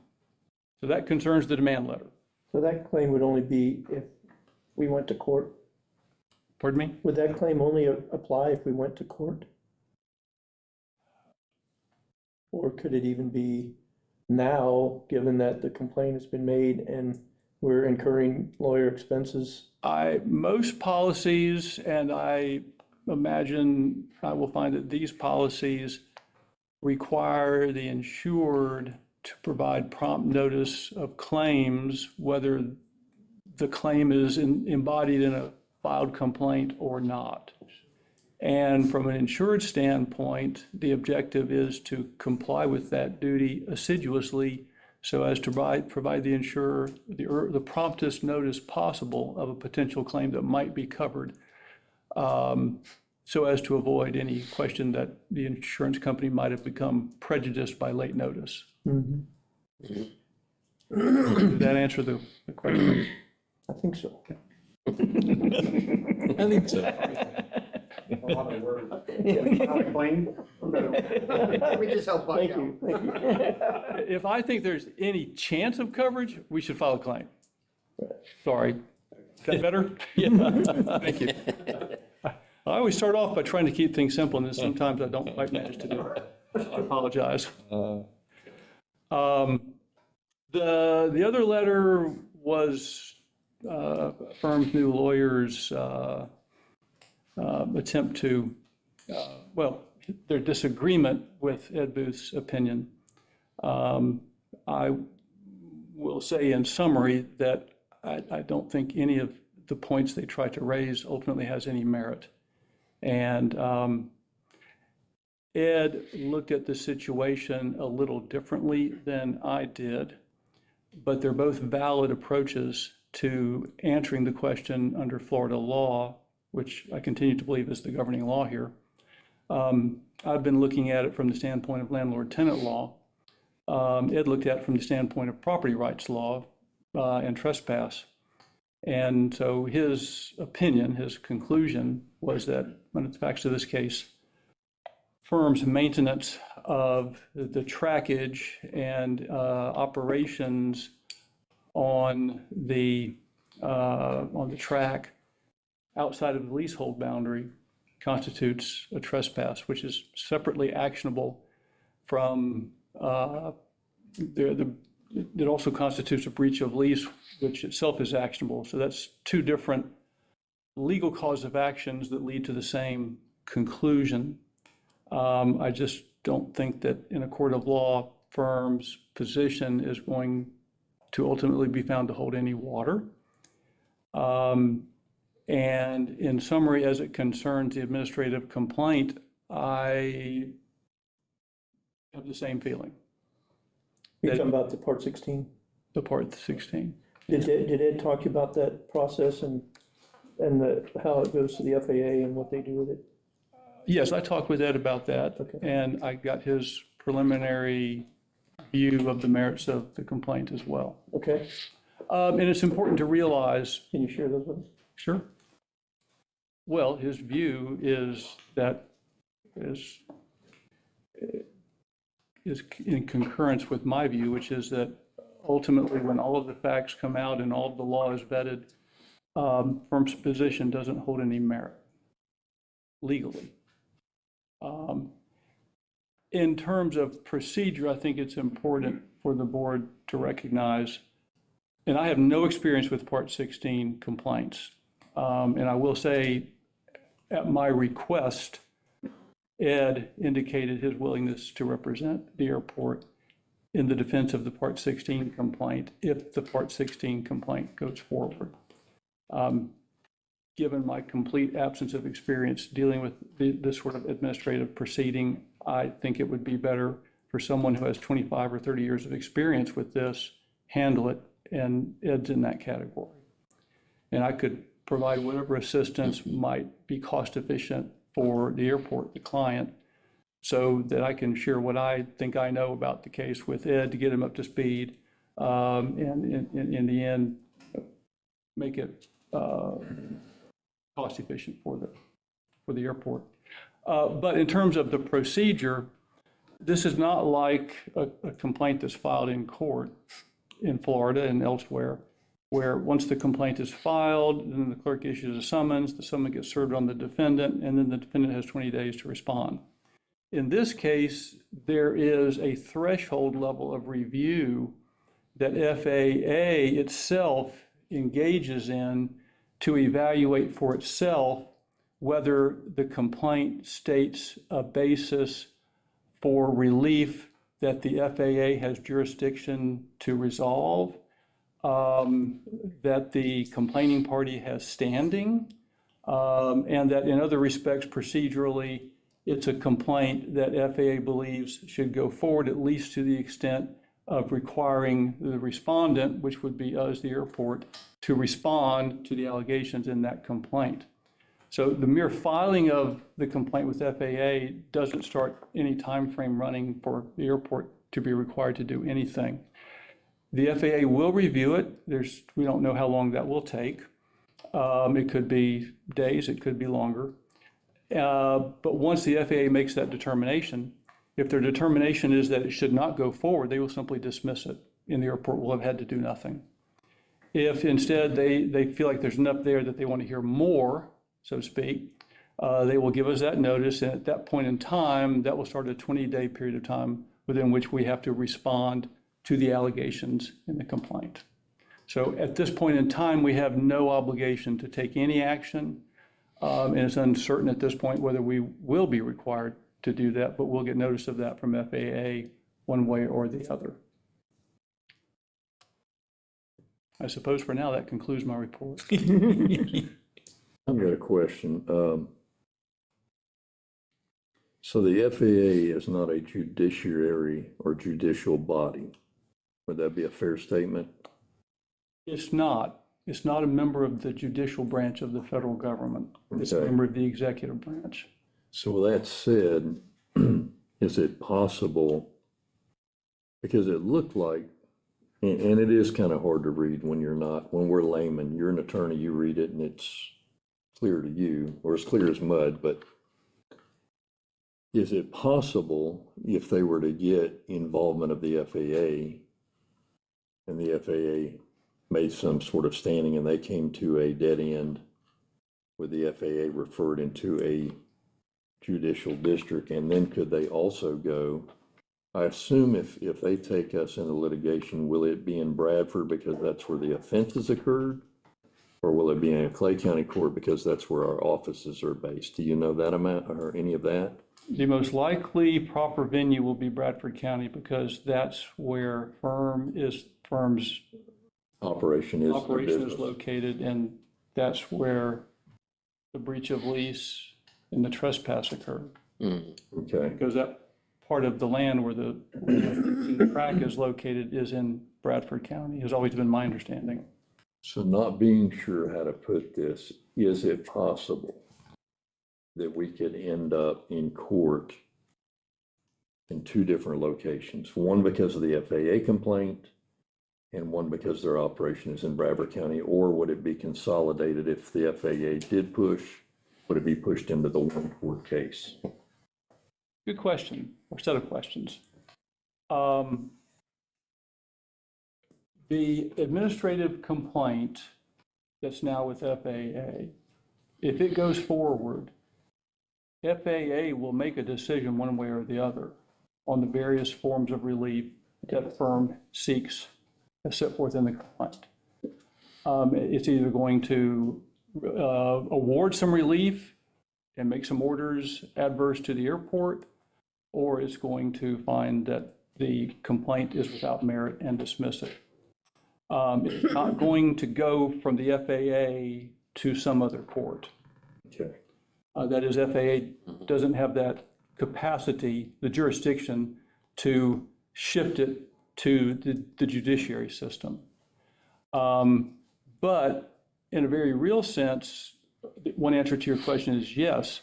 that concerns the demand letter. So that claim would only be if we went to court? Pardon me? Would that claim only apply if we went to court? Or could it even be now, given that the complaint has been made and we're incurring lawyer expenses? Most policies, and I imagine I will find that these policies require the insured to provide prompt notice of claims, whether the claim is embodied in a filed complaint or not. And from an insured standpoint, the objective is to comply with that duty assiduously so as to provide the insurer the promptest notice possible of a potential claim that might be covered, so as to avoid any question that the insurance company might have become prejudiced by late notice. Did that answer the question? I think so. I think so. A lot of words. Claim. We just help Buck Thank out. you, thank you. If I think there's any chance of coverage, we should file a claim. Sorry. Is that better? Yeah. Thank you. I always start off by trying to keep things simple, and then sometimes I don't quite manage to do it. I apologize. The other letter was firm's new lawyer's attempt to, their disagreement with Ed Booth's opinion. I will say in summary that I don't think any of the points they tried to raise ultimately has any merit. And Ed looked at the situation a little differently than I did, but they're both valid approaches to answering the question under Florida law, which I continue to believe is the governing law here. I've been looking at it from the standpoint of landlord-tenant law. Ed looked at it from the standpoint of property rights law and trespass. And so his opinion, his conclusion was that when it's facts to this case, firm's maintenance of the trackage and operations on the track outside of the leasehold boundary constitutes a trespass, which is separately actionable from it also constitutes a breach of lease, which itself is actionable. So that's two different legal cause of actions that lead to the same conclusion. I just don't think that in a court of law, firm's position is going to ultimately be found to hold any water. And in summary, as it concerns the administrative complaint, I have the same feeling. You're talking about the Part 16? The Part 16. Did Ed talk to you about that process and how it goes to the FAA and what they do with it? Yes, I talked with Ed about that. Okay. And I got his preliminary view of the merits of the complaint as well. Okay. And it's important to realize. Can you share those with us? Sure. Well, his view is that is in concurrence with my view, which is that ultimately when all of the facts come out and all of the law is vetted, firm's position doesn't hold any merit legally. In terms of procedure, I think it's important for the board to recognize, and I have no experience with Part 16 complaints. And I will say, at my request, Ed indicated his willingness to represent the airport in the defense of the Part 16 complaint if the Part 16 complaint goes forward. Given my complete absence of experience dealing with this sort of administrative proceeding, I think it would be better for someone who has 25 or 30 years of experience with this handle it, and Ed's in that category. And I could provide whatever assistance might be cost efficient for the airport, the client, so that I can share what I think I know about the case with Ed to get him up to speed, and in the end, make it cost efficient for the airport. But in terms of the procedure, this is not like a complaint that's filed in court in Florida and elsewhere, where once the complaint is filed, then the clerk issues a summons, the summons gets served on the defendant, and then the defendant has 20 days to respond. In this case, there is a threshold level of review that FAA itself engages in to evaluate for itself whether the complaint states a basis for relief that the FAA has jurisdiction to resolve, that the complaining party has standing, and that in other respects procedurally, it's a complaint that FAA believes should go forward, at least to the extent of requiring the respondent, which would be us, the airport, to respond to the allegations in that complaint. So the mere filing of the complaint with FAA doesn't start any time frame running for the airport to be required to do anything. The FAA will review it. We don't know how long that will take. It could be days, it could be longer. But once the FAA makes that determination, if their determination is that it should not go forward, they will simply dismiss it, and the airport will have had to do nothing. If instead they feel like there's enough there that they want to hear more, so to speak, they will give us that notice, and at that point in time, that will start a 20-day period of time within which we have to respond to the allegations in the complaint. So at this point in time, we have no obligation to take any action, and it's uncertain at this point whether we will be required to do that, but we'll get notice of that from FAA one way or the other. I suppose for now that concludes my report. I've got a question. So the FAA is not a judiciary or judicial body. Would that be a fair statement? It's not. It's not a member of the judicial branch of the federal government. It's a member of the executive branch. So with that said, is it possible, because it looked like, and it is kind of hard to read when we're laymen, you're an attorney, you read it and it's clear to you, or as clear as mud, but is it possible if they were to get involvement of the FAA and the FAA made some sort of standing and they came to a dead end, would the FAA referred into a judicial district, and then could they also go, I assume if they take us into litigation, will it be in Bradford because that's where the offenses occurred? Or will it be in a Clay County court because that's where our offices are based? Do you know that amount or any of that? The most likely proper venue will be Bradford County because that's where firm's Operation is located, and that's where the breach of lease and the trespass occurred. Okay. Because that part of the land where the track is located is in Bradford County, has always been my understanding. So not being sure how to put this, is it possible that we could end up in court in two different locations? One because of the FAA complaint and one because their operation is in Bradford County, or would it be consolidated if the FAA did push? Would it be pushed into the one court case? Good question, or set of questions. The administrative complaint that's now with FAA, if it goes forward, FAA will make a decision one way or the other on the various forms of relief that firm seeks as set forth in the complaint. It's either going to award some relief and make some orders adverse to the airport, or it's going to find that the complaint is without merit and dismiss it. It's not going to go from the FAA to some other court. Okay. That is, FAA doesn't have that capacity, the jurisdiction, to shift it to the judiciary system. But in a very real sense, one answer to your question is yes.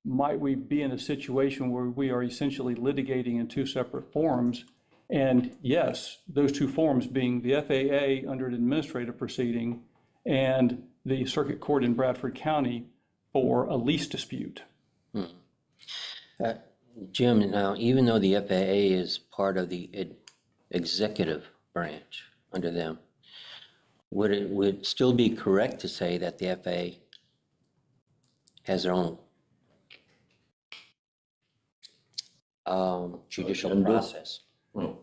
Might we be in a situation where we are essentially litigating in two separate forms? And yes, those two forms being the FAA under an administrative proceeding and the circuit court in Bradford County for a lease dispute. Jim, now, even though the FAA is part of the executive branch under them, would it still be correct to say that the FAA has their own judicial Agenda? process? Well,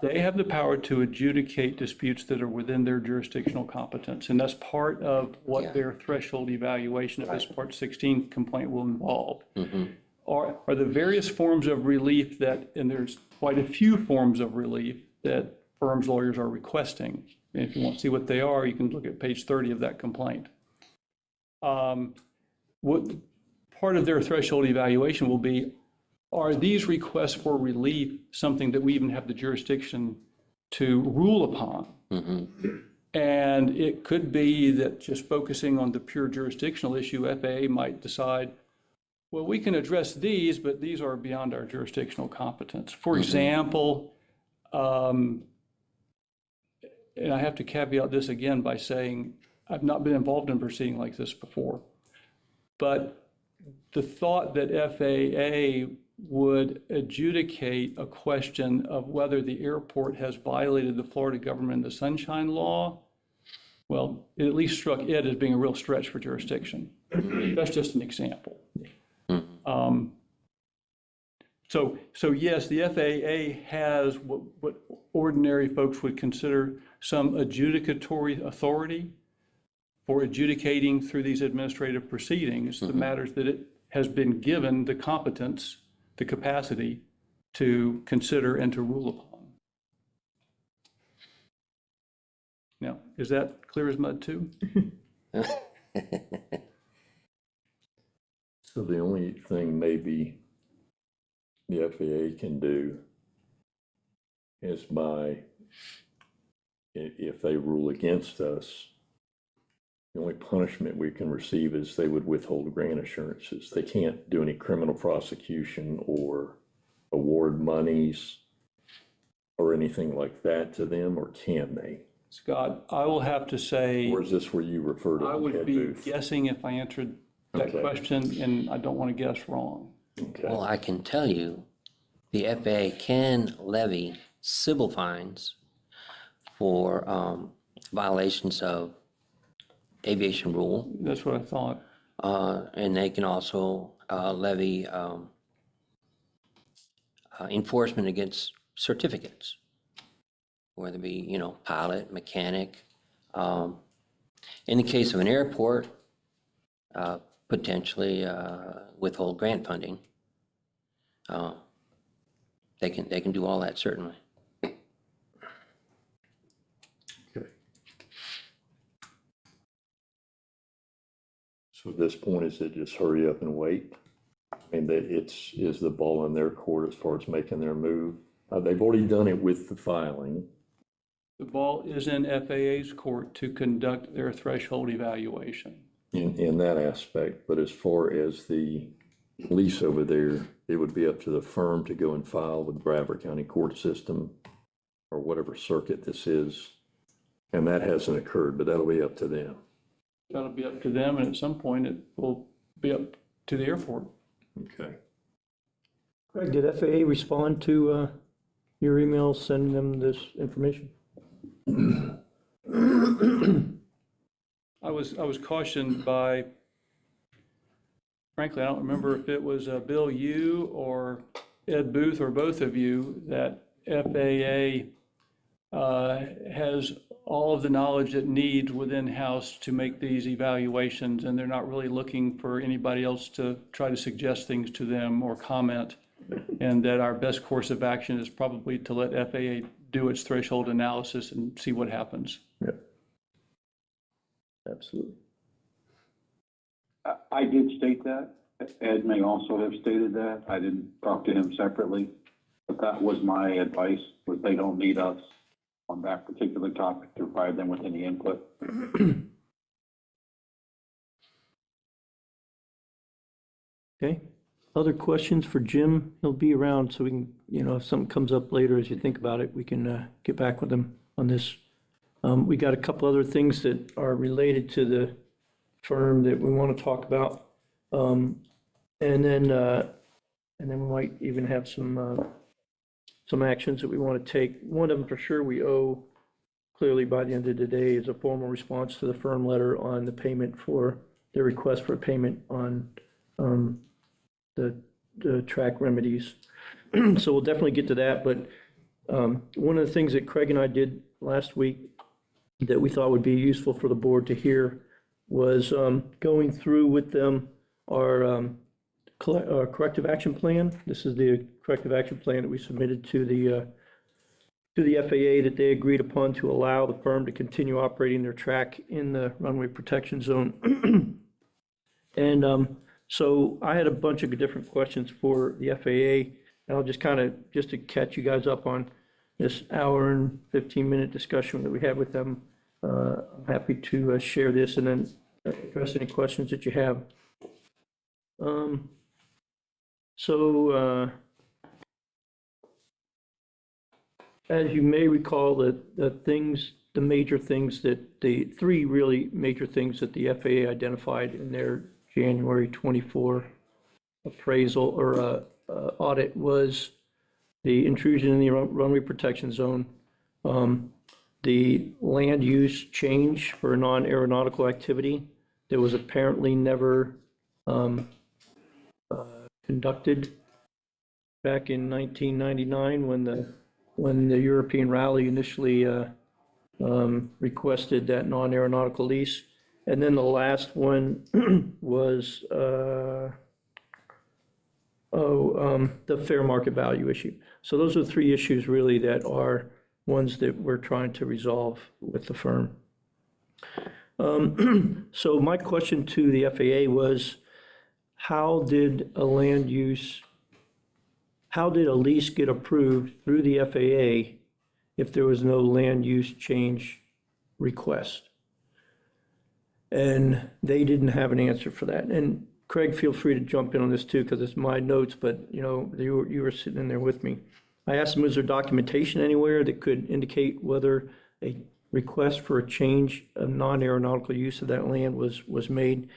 They have the power to adjudicate disputes that are within their jurisdictional competence, and that's part of what Yeah. their threshold evaluation of this Part 16 complaint will involve. Mm-hmm. Are the various forms of relief that, and there's quite a few forms of relief that firms' lawyers are requesting. And if you want to see what they are, you can look at page 30 of that complaint. What part of their threshold evaluation will be, are these requests for relief something that we even have the jurisdiction to rule upon? Mm-hmm. And it could be that just focusing on the pure jurisdictional issue, FAA might decide, well, we can address these, but these are beyond our jurisdictional competence. For example, and I have to caveat this again by saying, I've not been involved in a proceeding like this before, but the thought that FAA would adjudicate a question of whether the airport has violated the Florida government and the Sunshine Law, well, it at least struck it as being a real stretch for jurisdiction. That's just an example. So yes, the FAA has what ordinary folks would consider some adjudicatory authority for adjudicating through these administrative proceedings the matters that it has been given the competence, the capacity to consider and to rule upon. Now, is that clear as mud too? so the only thing maybe the FAA can do is if they rule against us, the only punishment we can receive is they would withhold grant assurances. They can't do any criminal prosecution or award monies or anything like that to them, or can they? Scott, I will have to say, Or is this where you refer to I would Ed be Booth? guessing if I answered that Okay. question, and I don't want to guess wrong. Okay. Well, I can tell you, the FAA can levy civil fines for violations of aviation rule, That's what I thought. and they can also levy enforcement against certificates, whether it be, pilot, mechanic. In the case of an airport, potentially withhold grant funding. They can do all that, certainly. Okay. So at this point, is it just hurry up and wait? I mean, is the ball in their court as far as making their move? They've already done it with the filing. The ball is in FAA's court to conduct their threshold evaluation. In that aspect, but as far as the lease over there, it would be up to the firm to go and file with Bradford County Court System or whatever circuit this is. And that hasn't occurred, but that'll be up to them. That'll be up to them, and at some point it will be up to the airport. Okay. Greg, did FAA respond to your email sending them this information? I was cautioned by, frankly, I don't remember if it was Bill, you or Ed Booth or both of you, that FAA has all of the knowledge it needs within house to make these evaluations, and they're not really looking for anybody else to try to suggest things to them or comment, and that our best course of action is probably to let FAA do its threshold analysis and see what happens. Yep. Absolutely. I did state that. Ed may also have stated that. I didn't talk to him separately, but that was my advice, was they don't need us on that particular topic to provide them with any input. Okay, other questions for Jim? He'll be around, so we can, if something comes up later as you think about it, we can get back with him on this We got a couple other things that are related to the firm that we want to talk about. And then we might even have some actions that we want to take. One of them for sure we owe clearly by the end of the day is a formal response to the firm letter on the payment for the request for payment on the track remedies. So we'll definitely get to that. But one of the things that Craig and I did last week that we thought would be useful for the board to hear was going through with them our corrective action plan. This is the corrective action plan that we submitted to the FAA that they agreed upon to allow the firm to continue operating their track in the runway protection zone. And so I had a bunch of different questions for the FAA, and I'll just just to catch you guys up on this hour and 15-minute discussion that we had with them. I'm happy to share this and then address any questions that you have. As you may recall, the major things that the three really major things that the FAA identified in their January 24 appraisal or audit was the intrusion in the runway protection zone, the land use change for non-aeronautical activity that was apparently never conducted back in 1999 when the European rally initially requested that non-aeronautical lease. And then the last one was the fair market value issue. So those are three issues really that are ones that we're trying to resolve with the firm. So my question to the FAA was, how did a lease get approved through the FAA if there was no land use change request? And they didn't have an answer for that. And Craig, feel free to jump in on this too, because it's my notes, but you were sitting in there with me. I asked them, is there documentation anywhere that could indicate whether a request for a change of non-aeronautical use of that land was made?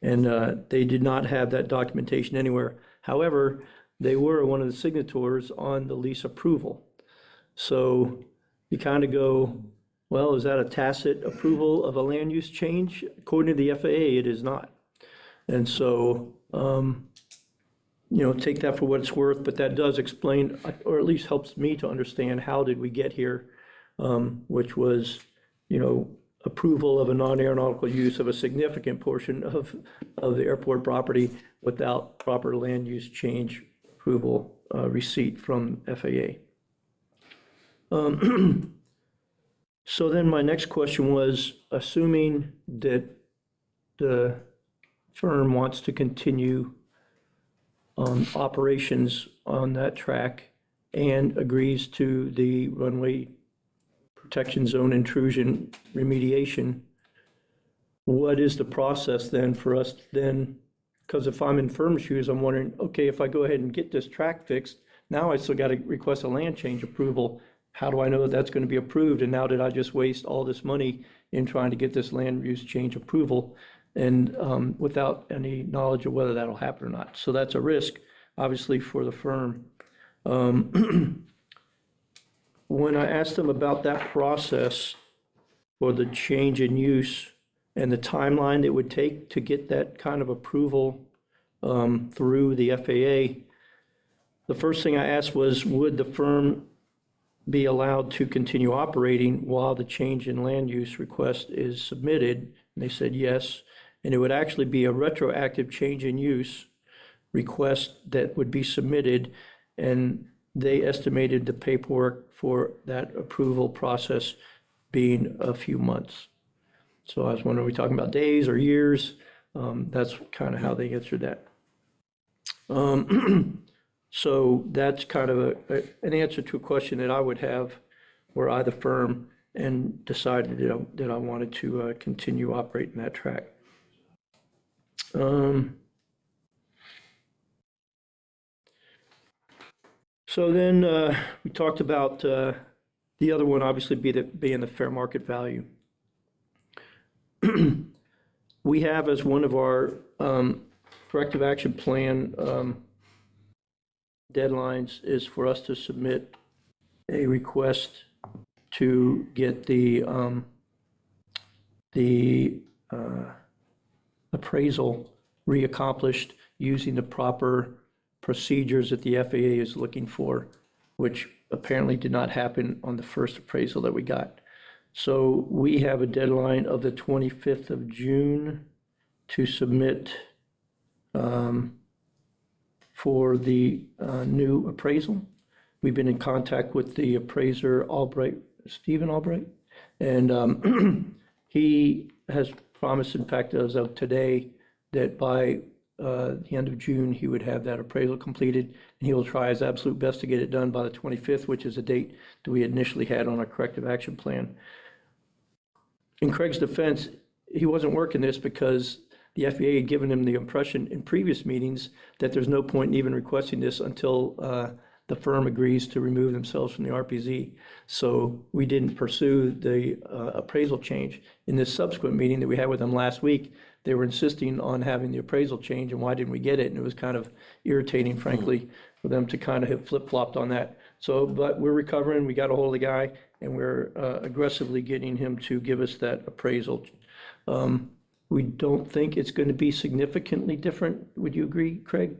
And they did not have that documentation anywhere. However, they were one of the signatories on the lease approval. So you kind of go, well, is that a tacit approval of a land use change? According to the FAA, it is not. And so, take that for what it's worth, but that does explain, or at least helps me to understand how did we get here, which was, approval of a non-aeronautical use of a significant portion of the airport property without proper land use change approval receipt from FAA. So then my next question was, assuming that the firm wants to continue operations on that track and agrees to the runway protection zone intrusion remediation, what is the process then for us then? Because if I'm in firm shoes, I'm wondering, okay, if I go ahead and get this track fixed, now I still got to request a land change approval. How do I know that that's going to be approved? And now did I just waste all this money in trying to get this land use change approval and without any knowledge of whether that'll happen or not? So that's a risk, obviously, for the firm. When I asked them about that process for the change in use and the timeline it would take to get that kind of approval through the FAA, the first thing I asked was, would the firm be allowed to continue operating while the change in land use request is submitted? And they said yes. And it would actually be a retroactive change in use request that would be submitted. And they estimated the paperwork for that approval process being a few months. So I was wondering, are we talking about days or years? That's kind of how they answered that. So that's kind of an answer to a question that I would have were I the firm and decided that I wanted to continue operating that track. So then we talked about The other one obviously being the fair market value. We have as one of our corrective action plan deadlines is for us to submit a request to get the appraisal reaccomplished using the proper procedures that the FAA is looking for, which apparently did not happen on the first appraisal that we got. So we have a deadline of the 25th of June to submit for the new appraisal. We've been in contact with the appraiser Albright, Stephen Albright, and he has promised, in fact, as of today, that by the end of June, he would have that appraisal completed, and he will try his absolute best to get it done by the 25th, which is a date that we initially had on our corrective action plan. In Craig's defense, he wasn't working this because the FAA had given him the impression in previous meetings that there's no point in even requesting this until the firm agrees to remove themselves from the RPZ. So we didn't pursue the appraisal change. In this subsequent meeting that we had with them last week, they were insisting on having the appraisal change, and why didn't we get it? And it was kind of irritating, frankly, for them to kind of have flip-flopped on that. So, but we're recovering, we got a hold of the guy, and we're aggressively getting him to give us that appraisal. We don't think it's going to be significantly different. Would you agree, Craig?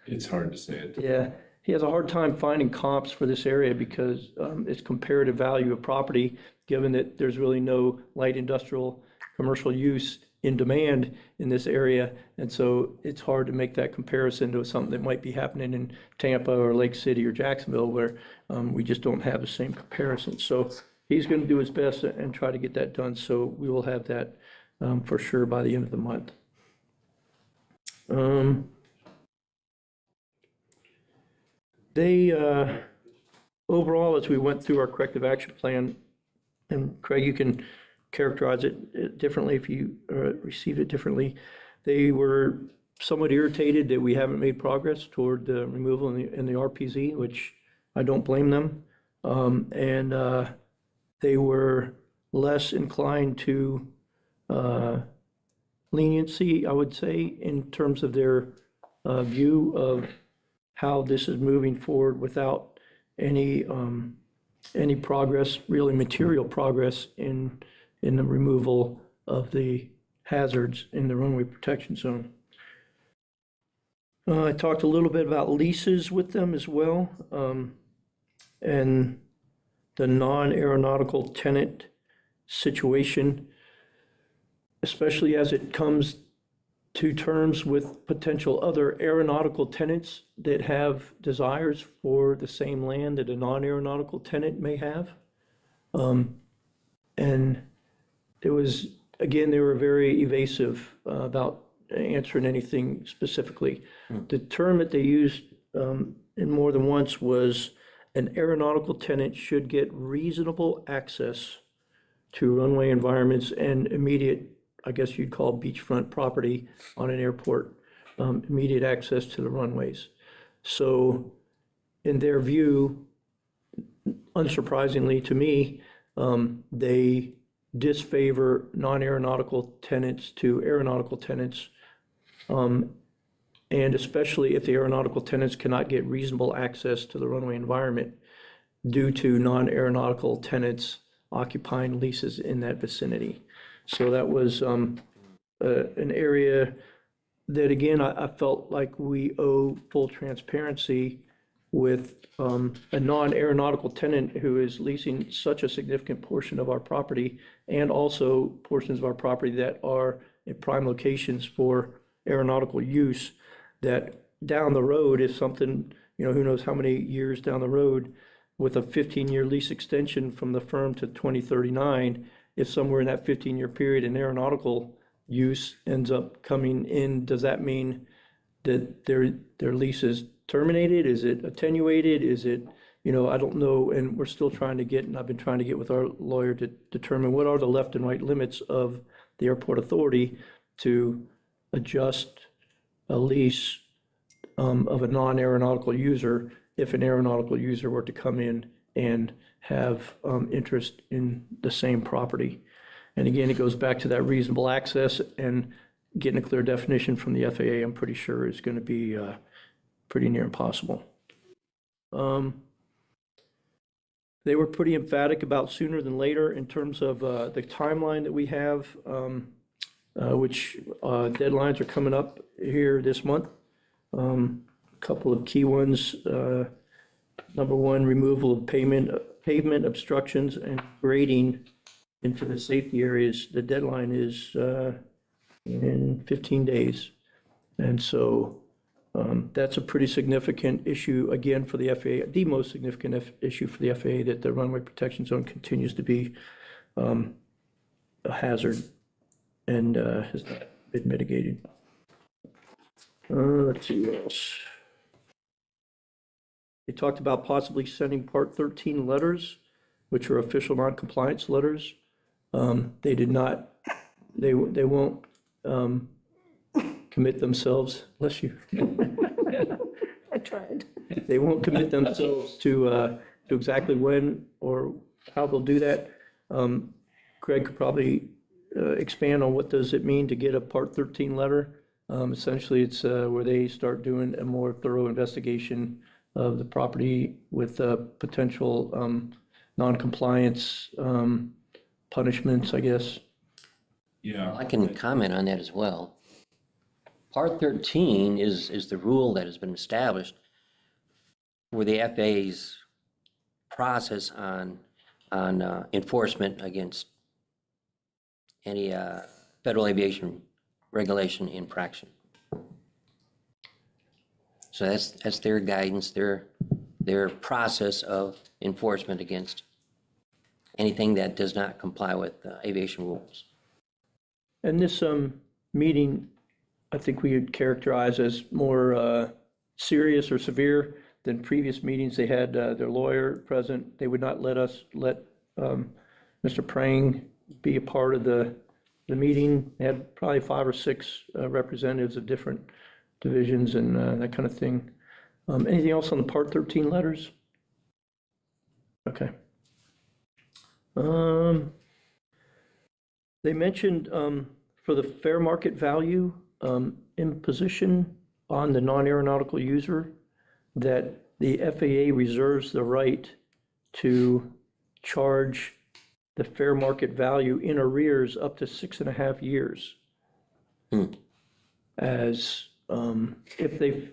It's hard to say it. Yeah, he has a hard time finding comps for this area because it's comparative value of property, given that there's really no light industrial commercial use in demand in this area. And so it's hard to make that comparison to something that might be happening in Tampa or Lake City or Jacksonville, where we just don't have the same comparison. So he's going to do his best and try to get that done. So we will have that for sure by the end of the month. Overall, as we went through our corrective action plan, and Craig, you can characterize it differently if you received it differently, they were somewhat irritated that we haven't made progress toward the removal in the RPZ, which I don't blame them. And they were less inclined to leniency, I would say, in terms of their view of how this is moving forward without any progress, really material progress in the removal of the hazards in the runway protection zone. I talked a little bit about leases with them as well, and the non-aeronautical tenant situation, especially as it comes to terms with potential other aeronautical tenants that have desires for the same land that a non-aeronautical tenant may have. And it was, again, they were very evasive about answering anything specifically. The term that they used in more than once was an aeronautical tenant should get reasonable access to runway environments and immediate, I guess you'd call beachfront property on an airport, immediate access to the runways. So in their view, unsurprisingly to me, they disfavor non-aeronautical tenants to aeronautical tenants, and especially if the aeronautical tenants cannot get reasonable access to the runway environment due to non-aeronautical tenants occupying leases in that vicinity. So that was an area that, again, I felt like we owe full transparency with a non-aeronautical tenant who is leasing such a significant portion of our property, and also portions of our property that are in prime locations for aeronautical use, that down the road, if something, who knows how many years down the road, with a 15-year lease extension from the firm to 2039, if somewhere in that 15-year period an aeronautical use ends up coming in, does that mean that their lease is terminated? Is it attenuated? Is it, I don't know, and we're still trying to get, and I've been trying to get with our lawyer to determine what are the left and right limits of the airport authority to adjust a lease of a non-aeronautical user if an aeronautical user were to come in and have interest in the same property. And again, it goes back to that reasonable access, and getting a clear definition from the FAA, I'm pretty sure is going to be pretty near impossible. They were pretty emphatic about sooner than later in terms of the timeline that we have, which deadlines are coming up here this month. A couple of key ones. Number one, removal of pavement obstructions and grading into the safety areas. The deadline is in 15 days. And so that's a pretty significant issue, again, for the FAA, the most significant issue for the FAA, that the runway protection zone continues to be a hazard and has not been mitigated. Let's see what else. They talked about possibly sending Part 13 letters, which are official non-compliance letters. They did not, they won't commit themselves, bless you. I tried. They won't commit themselves to exactly when or how they'll do that. Craig could probably expand on what does it mean to get a Part 13 letter. Essentially, it's where they start doing a more thorough investigation of the property with potential non-compliance punishments, I guess. Yeah. I can comment on that as well. Part 13 is the rule that has been established for the FAA's process on enforcement against any federal aviation regulation infraction. So that's their guidance, their process of enforcement against anything that does not comply with aviation rules. And this meeting, I think we would characterize as more serious or severe than previous meetings. They had their lawyer present. They would not let Mr. Prang be a part of the meeting. They had probably 5 or 6 representatives of different divisions and that kind of thing. Anything else on the Part 13 letters? Okay. They mentioned for the fair market value imposition on the non-aeronautical user, that the FAA reserves the right to charge the fair market value in arrears up to 6.5 years. As if they,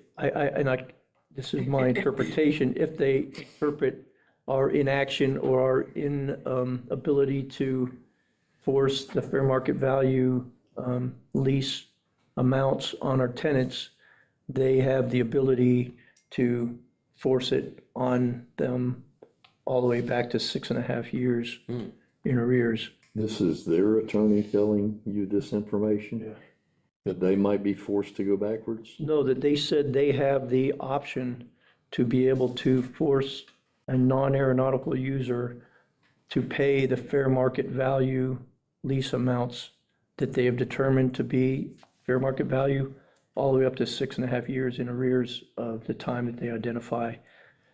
this is my interpretation, if they interpret our inaction or our inability to force the fair market value lease amounts on our tenants, they have the ability to force it on them all the way back to 6.5 years in arrears. This is their attorney telling you this information? Yeah. That they might be forced to go backwards? No, that they said they have the option to be able to force a non-aeronautical user to pay the fair market value lease amounts that they have determined to be fair market value all the way up to 6.5 years in arrears of the time that they identify.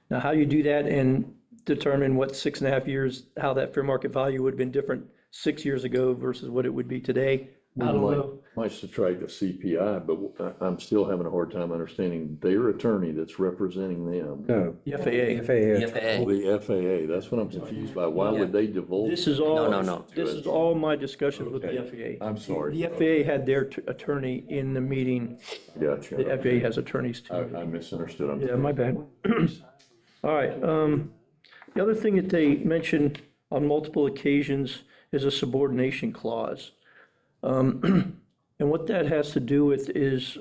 Now, how you do that and determine what 6.5 years, how that fair market value would have been different 6 years ago versus what it would be today, I don't know. Might subtract the CPI, but I'm still having a hard time understanding their attorney that's representing them. No. The FAA. The Oh, FAA, the FAA, that's what I'm confused by. Why would they divulge? This is all, No. this is all my discussions with the Okay. FAA. I'm sorry. The FAA had their attorney in the meeting. Gotcha. The FAA has attorneys too. I misunderstood. Yeah, my bad. All right. The other thing that they mentioned on multiple occasions is a subordination clause. And what that has to do with is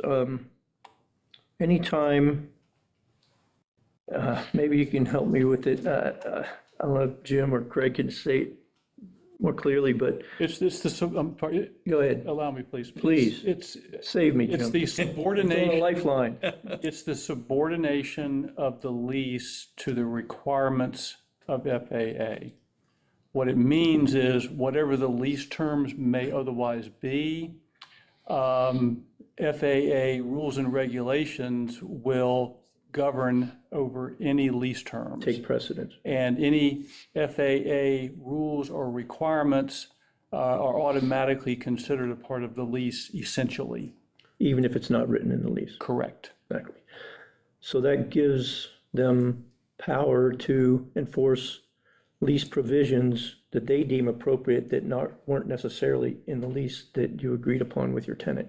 anytime, maybe you can help me with it. I don't know if Jim or Craig can say it more clearly, but It's the, go ahead. allow me, please. Please. It's Save me, Jim. it's the It's on a subordination, lifeline. it's the subordination of the lease to the requirements of FAA. What it means is whatever the lease terms may otherwise be, FAA rules and regulations will govern over any lease terms. Take precedence. And any FAA rules or requirements are automatically considered a part of the lease essentially. Even if it's not written in the lease. Correct. Exactly. So that gives them power to enforce lease provisions that they deem appropriate that weren't necessarily in the lease that you agreed upon with your tenant.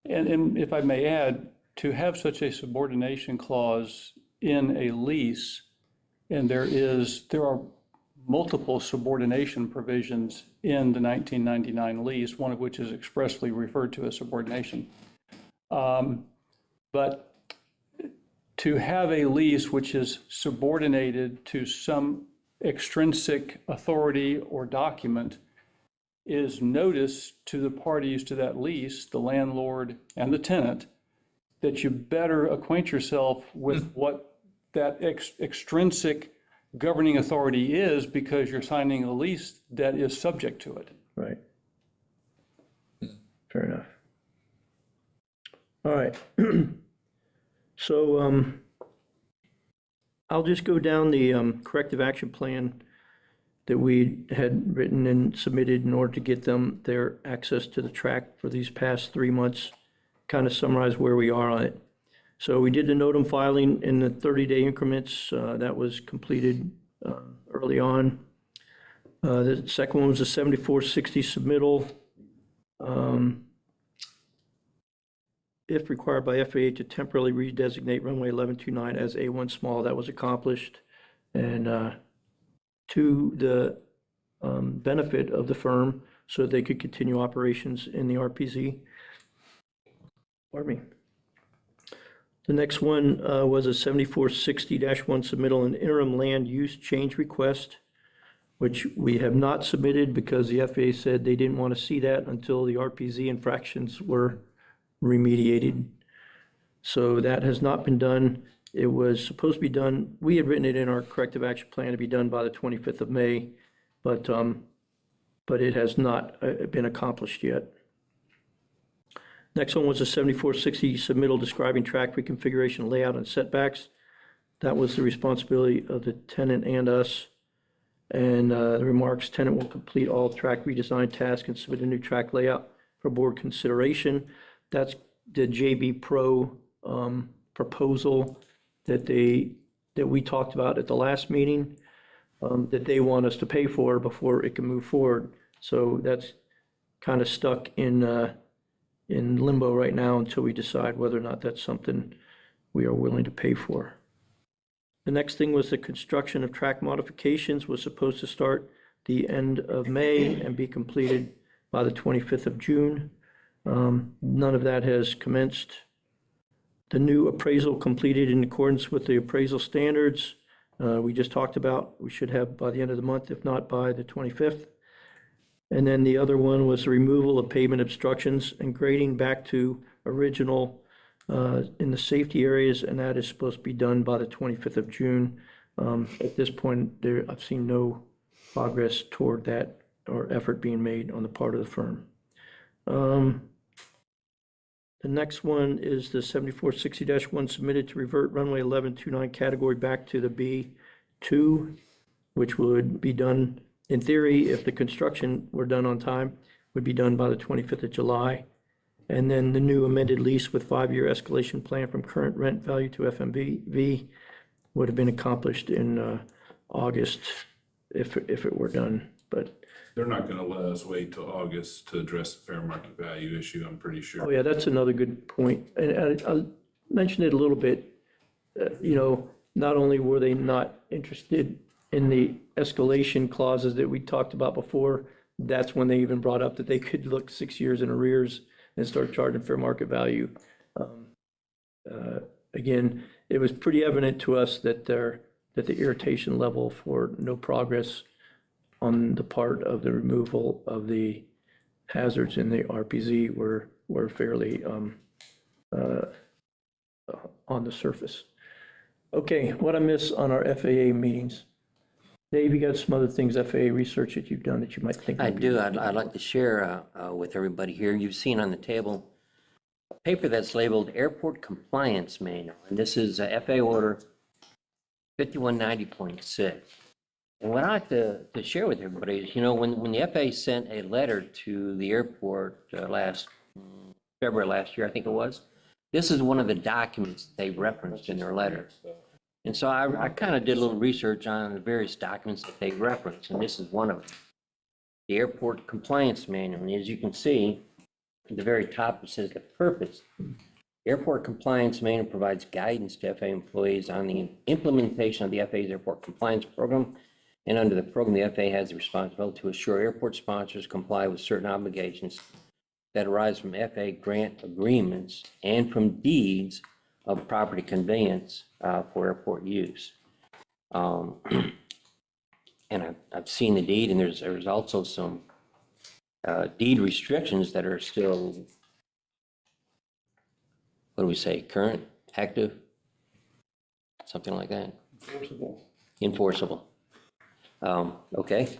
And if I may add, to have such a subordination clause in a lease, and there are multiple subordination provisions in the 1999 lease, one of which is expressly referred to as subordination. But to have a lease which is subordinated to some extrinsic authority or document is notice to the parties to that lease, the landlord and the tenant, that you better acquaint yourself with what that extrinsic governing authority is, because you're signing a lease that is subject to it. Right. Fair enough. All right. So I'll just go down the corrective action plan that we had written and submitted in order to get them their access to the track for these past 3 months, kind of summarize where we are on it. So we did the NOTAM filing in the 30-day increments. That was completed early on. The second one was a 7460 submittal. If required by FAA to temporarily redesignate runway 1129 as A1 small, that was accomplished. And to the benefit of the firm so that they could continue operations in the RPZ. Pardon me. The next one was a 7460-1 submittal, an interim land use change request, which we have not submitted because the FAA said they didn't want to see that until the RPZ infractions were remediated. So that has not been done. It was supposed to be done, we had written it in our corrective action plan to be done by the 25th of May, but it has not been accomplished yet. Next one was a 7460 submittal describing track reconfiguration, layout, and setbacks. That was the responsibility of the tenant and us. And the remarks, tenant will complete all track redesign tasks and submit a new track layout for board consideration. That's the JB Pro proposal that we talked about at the last meeting, that they want us to pay for before it can move forward. So that's kind of stuck in limbo right now until we decide whether or not that's something we are willing to pay for. The next thing was the construction of track modifications was supposed to start the end of May and be completed by the 25th of June. None of that has commenced. The new appraisal completed in accordance with the appraisal standards we just talked about. We should have by the end of the month, if not by the 25th. And then the other one was the removal of pavement obstructions and grading back to original in the safety areas, and that is supposed to be done by the 25th of June. At this point, I've seen no progress toward that or effort being made on the part of the firm. The next one is the 7460-1 submitted to revert runway 1129 category back to the B2, which would be done, in theory, if the construction were done on time, would be done by the 25th of July. And then the new amended lease with 5-year escalation plan from current rent value to FMV would have been accomplished in August if it were done, but. They're not gonna let us wait till August to address the fair market value issue, I'm pretty sure. Oh, yeah, that's another good point. And I'll mention it a little bit. Not only were they not interested in the escalation clauses that we talked about before, that's when they even brought up that they could look 6 years in arrears and start charging fair market value. Again, it was pretty evident to us that the irritation level for no progress on the part of the removal of the hazards in the RPZ were fairly on the surface. Okay, what I miss on our FAA meetings? Dave, you got some other things, FAA research that you've done that you might think? I do. I'd like to share with everybody here. You've seen on the table paper that's labeled Airport Compliance Manual, and this is FAA Order 5190.6. And what I like to share with everybody is, when the FAA sent a letter to the airport February last year, I think it was, this is one of the documents they referenced in their letter. And so I kind of did a little research on the various documents that they referenced, and this is one of them. The Airport Compliance Manual, and as you can see, at the very top, it says the purpose. Airport Compliance Manual provides guidance to FAA employees on the implementation of the FAA's Airport Compliance Program. And under the program, the FAA has the responsibility to assure airport sponsors comply with certain obligations that arise from FAA grant agreements and from deeds of property conveyance for airport use. And I've seen the deed, and there's also some deed restrictions that are still, what do we say, current, active, something like that? Enforceable. Okay.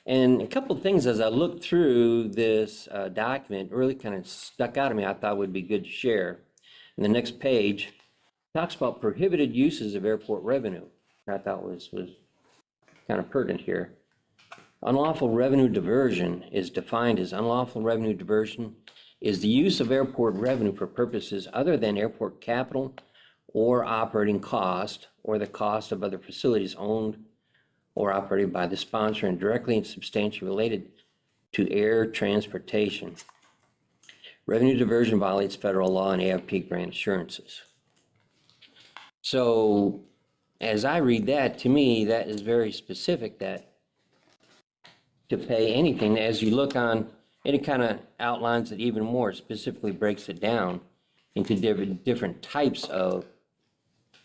And a couple of things as I looked through this document really kind of stuck out to me, I thought would be good to share. And the next page talks about prohibited uses of airport revenue. I thought was kind of pertinent here. Unlawful revenue diversion is defined as unlawful revenue diversion is the use of airport revenue for purposes other than airport capital or operating cost or the cost of other facilities owned or operated by the sponsor and directly and substantially related to air transportation. Revenue diversion violates federal law and AFP grant assurances. So as I read that, to me, that is very specific, that to pay anything, as you look on, it kind of outlines it even more, specifically breaks it down into different types of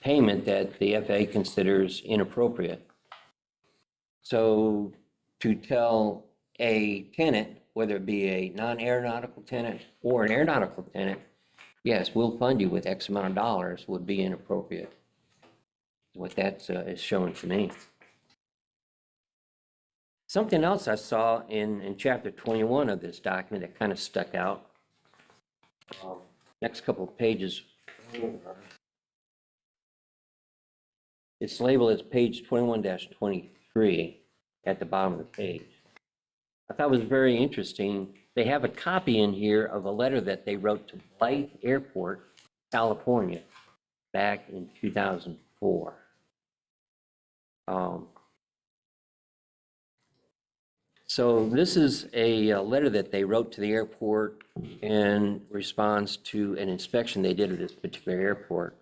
payment that the FAA considers inappropriate. So to tell a tenant, whether it be a non-aeronautical tenant or an aeronautical tenant, yes, we'll fund you with X amount of dollars, would be inappropriate. What that is showing to me. Something else I saw in chapter 21 of this document that kind of stuck out. Next couple of pages. It's labeled as page 21-23 at the bottom of the page. I thought it was very interesting. They have a copy in here of a letter that they wrote to Blythe Airport, California, back in 2004. So this is a letter that they wrote to the airport in response to an inspection they did at this particular airport.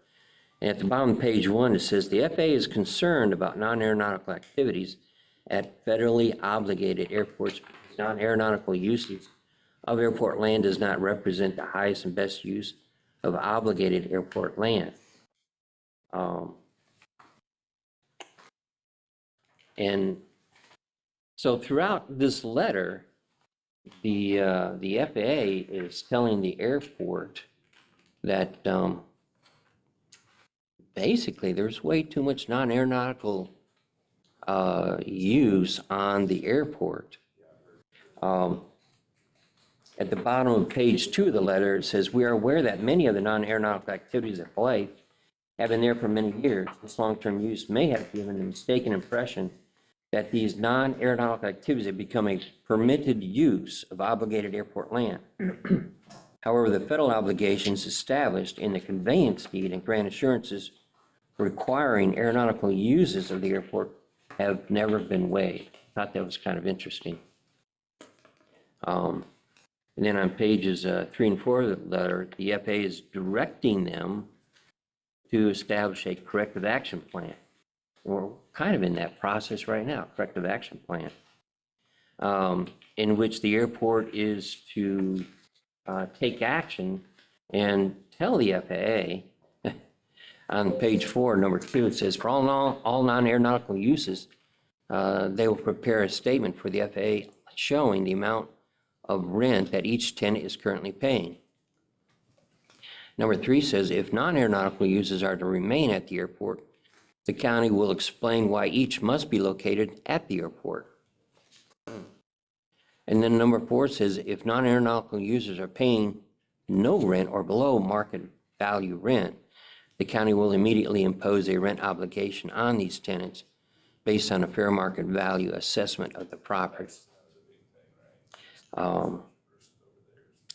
And at the bottom of page 1, it says, the FAA is concerned about non-aeronautical activities at federally obligated airports. Non-aeronautical uses of airport land does not represent the highest and best use of obligated airport land. And so throughout this letter, the FAA is telling the airport that basically there's way too much non-aeronautical use on the airport. At the bottom of page 2 of the letter, it says, we are aware that many of the non-aeronautical activities at Blythe have been there for many years. This long-term use may have given a mistaken impression that these non-aeronautical activities have become a permitted use of obligated airport land. However, the federal obligations established in the conveyance deed and grant assurances requiring aeronautical uses of the airport have never been waived. I thought that was kind of interesting. And then on pages 3 and 4 of the letter, the FAA is directing them to establish a corrective action plan. We're kind of in that process right now, corrective action plan, in which the airport is to take action and tell the FAA, on page 4, number 2, it says, for all non-aeronautical uses, they will prepare a statement for the FAA showing the amount of rent that each tenant is currently paying. Number 3 says, if non-aeronautical uses are to remain at the airport, the county will explain why each must be located at the airport. And then number 4 says, if non-aeronautical users are paying no rent or below market value rent, the county will immediately impose a rent obligation on these tenants based on a fair market value assessment of the property.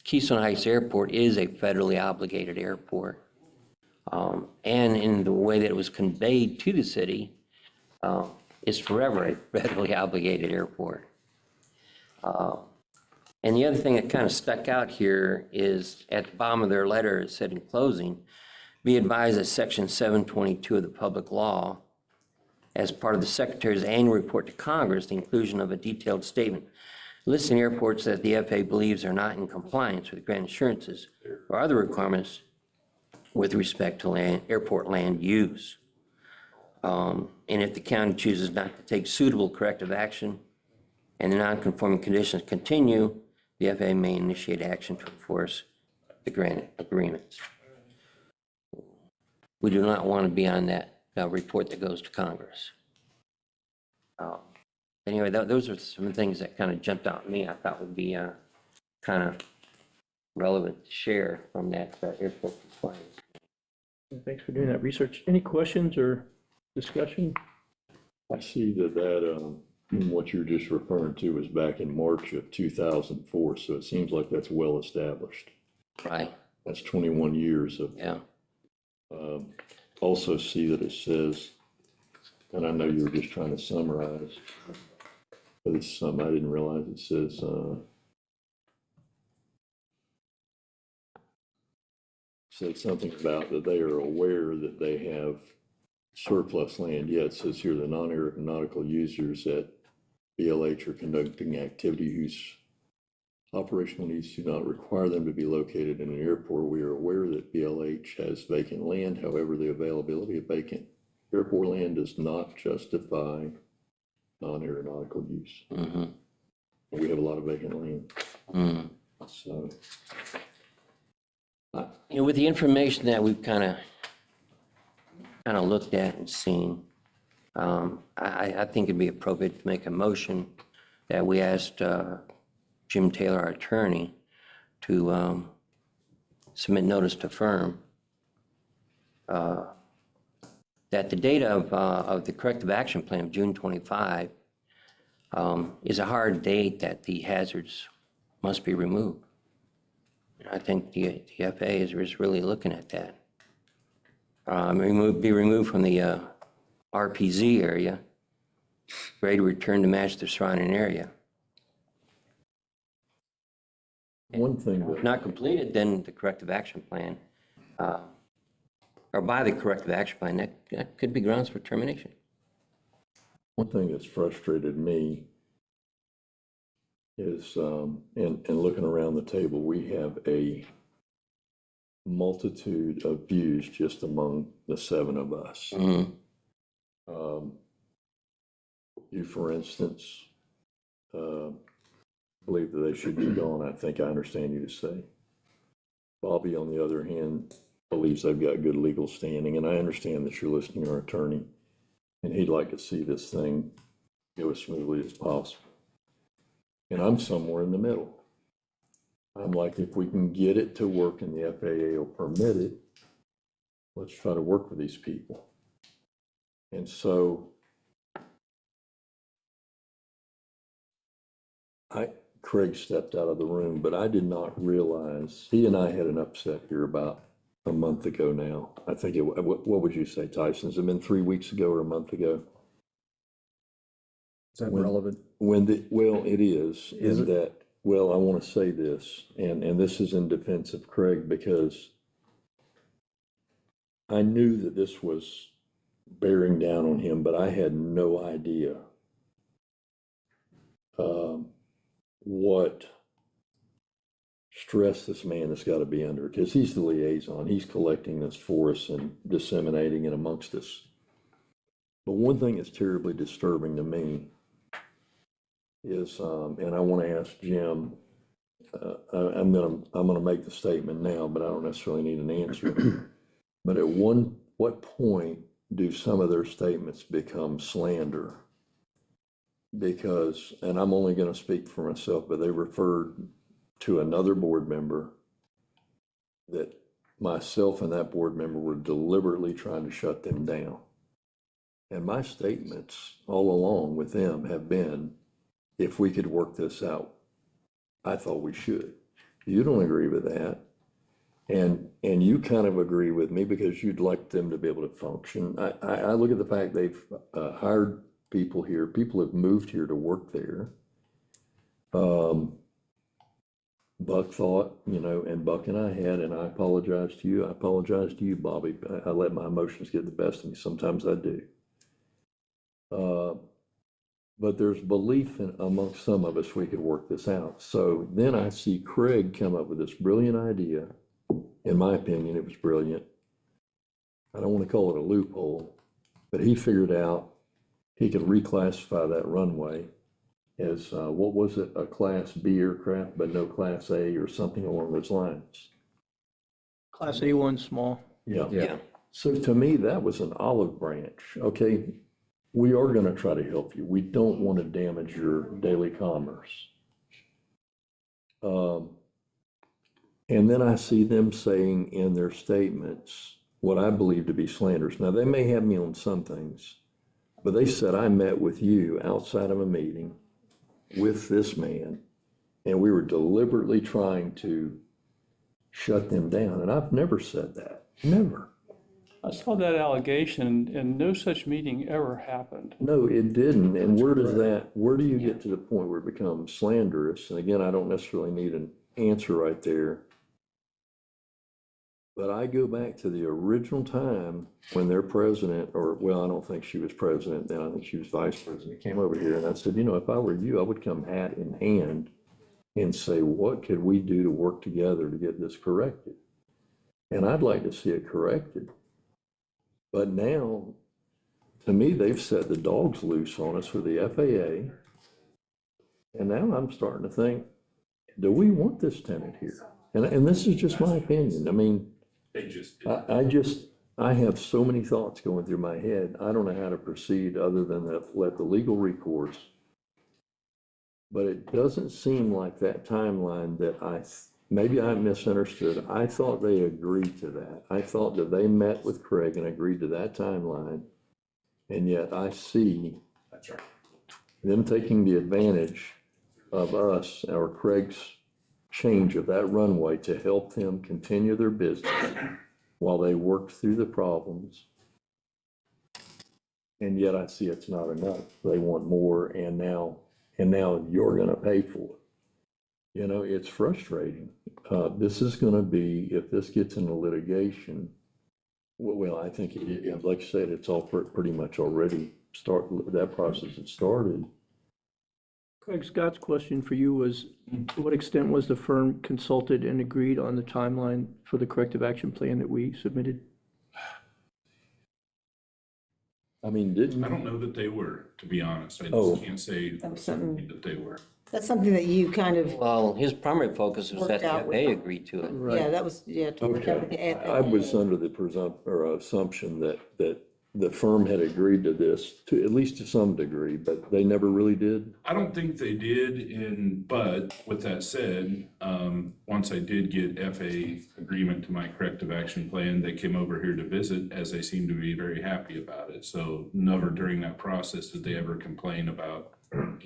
Keystone Heights Airport is a federally obligated airport. And in the way that it was conveyed to the city, is forever a federally obligated airport. And the other thing that kind of stuck out here is at the bottom of their letter, it said in closing, be advised that Section 722 of the public law, as part of the Secretary's annual report to Congress, the inclusion of a detailed statement listing airports that the FAA believes are not in compliance with grant assurances or other requirements with respect to airport land use. And if the county chooses not to take suitable corrective action and the non-conforming conditions continue, the FAA may initiate action to enforce the grant agreements. We do not want to be on that report that goes to Congress. Anyway, those are some things that kind of jumped out at me. I thought would be kind of relevant to share from that airport compliance. Thanks for doing that research. Any questions or discussion? I see that what you're just referring to was back in March of 2004, so it seems like that's well established. Right. That's 21 years of. Yeah. Also see that it says, and I know you were just trying to summarize, but it's something I didn't realize. It said something about that they are aware that they have surplus land. Yeah, it says here the non-aeronautical users at BLH are conducting activity whose operational needs do not require them to be located in an airport. We are aware that BLH has vacant land. However, the availability of vacant airport land does not justify non-aeronautical use. Mm-hmm. We have a lot of vacant land. Mm-hmm. So, with the information that we've kind of looked at and seen, I think it'd be appropriate to make a motion that we asked Jim Taylor, our attorney, to submit notice to firm that the date of the corrective action plan, June 25, is a hard date that the hazards must be removed. And I think the FAA is really looking at that. Be removed from the RPZ area, ready to return to match the surrounding area. one thing If that, not completed, then the corrective action plan, or by the corrective action plan, that could be grounds for termination. one thing that's frustrated me is, and looking around the table, we have a multitude of views just among the 7 of us. Mm-hmm. You, for instance, believe that they should be gone. I think I understand you to say. Bobby, on the other hand, believes they've got good legal standing, and I understand that you're listening to our attorney, and he'd like to see this thing go as smoothly as possible. And I'm somewhere in the middle. I'm like, if we can get it to work and the FAA will permit it, let's try to work with these people. And so Craig stepped out of the room, but I did not realize, he and I had an upset here about a month ago now. I think what would you say, Tyson? Has it been 3 weeks ago or a month ago? Is that relevant? Well, it is. Is it? That, well, I want to say this, and this is in defense of Craig, because I knew that this was bearing down on him, but I had no idea what stress this man has got to be under, because he's the liaison. He's collecting this for us and disseminating it amongst us. But one thing that's terribly disturbing to me is, and I want to ask Jim, I'm gonna make the statement now, but I don't necessarily need an answer. But at what point do some of their statements become slander? Because, and I'm only going to speak for myself, but they referred to another board member that myself and that board member were deliberately trying to shut them down. And my statements all along with them have been, if we could work this out, I thought we should. You don't agree with that. And you kind of agree with me because you'd like them to be able to function. I look at the fact they've hired people here. People have moved here to work there. Buck thought, and Buck and I had, and I apologize to you. I apologize to you, Bobby. I let my emotions get the best of me. Sometimes I do. But there's belief amongst some of us we could work this out. So then I see Craig come up with this brilliant idea. In my opinion, it was brilliant. I don't want to call it a loophole, but he figured out he could reclassify that runway as, what was it, a Class B aircraft, but no Class A or something along those lines. Class A1 small. Yeah. Yeah. So to me, that was an olive branch. Okay, we are going to try to help you. We don't want to damage your daily commerce. And then I see them saying in their statements what I believe to be slanders. Now, they may have me on some things, but they said I met with you outside of a meeting with this man, and we were deliberately trying to shut them down. And I've never said that, never. I saw that allegation, and no such meeting ever happened. No, it didn't. And where do you get to the point where it becomes slanderous? And again, I don't necessarily need an answer right there. But I go back to the original time when their president, or, well, I don't think she was president then, I think she was vice president, came over here and I said, if I were you, I would come hat in hand and say, what could we do to work together to get this corrected? And I'd like to see it corrected. But now, to me, they've set the dogs loose on us with the FAA. And now I'm starting to think, do we want this tenant here? And this is just my opinion. I mean, I have so many thoughts going through my head. I don't know how to proceed other than let the legal recourse. But it doesn't seem like that timeline that maybe I misunderstood. I thought they agreed to that. I thought that they met with Craig and agreed to that timeline. And yet I see them taking the advantage of us, or Craig's change of that runway to help them continue their business while they worked through the problems. And yet I see it's not enough. They want more, and now you're going to pay for it. It's frustrating. This is going to be, if this gets into litigation, well, I think, like I said, it's all pretty much already that process has started. Craig, Scott's question for you was, to what extent was the firm consulted and agreed on the timeline for the corrective action plan that we submitted? I mean, I don't know that they were, to be honest. I just can't say that they were. That's something that you kind of, Well, his primary focus was that Worked out the with FAA them. agreed to it. yeah, that was, to work out with the Okay. FAA. I was under the assumption that the firm had agreed to this, to at least to some degree, but they never really did. I don't think they did, but with that said, once I did get FAA agreement to my corrective action plan, they came over here to visit, as they seemed to be very happy about it. So never during that process did they ever complain about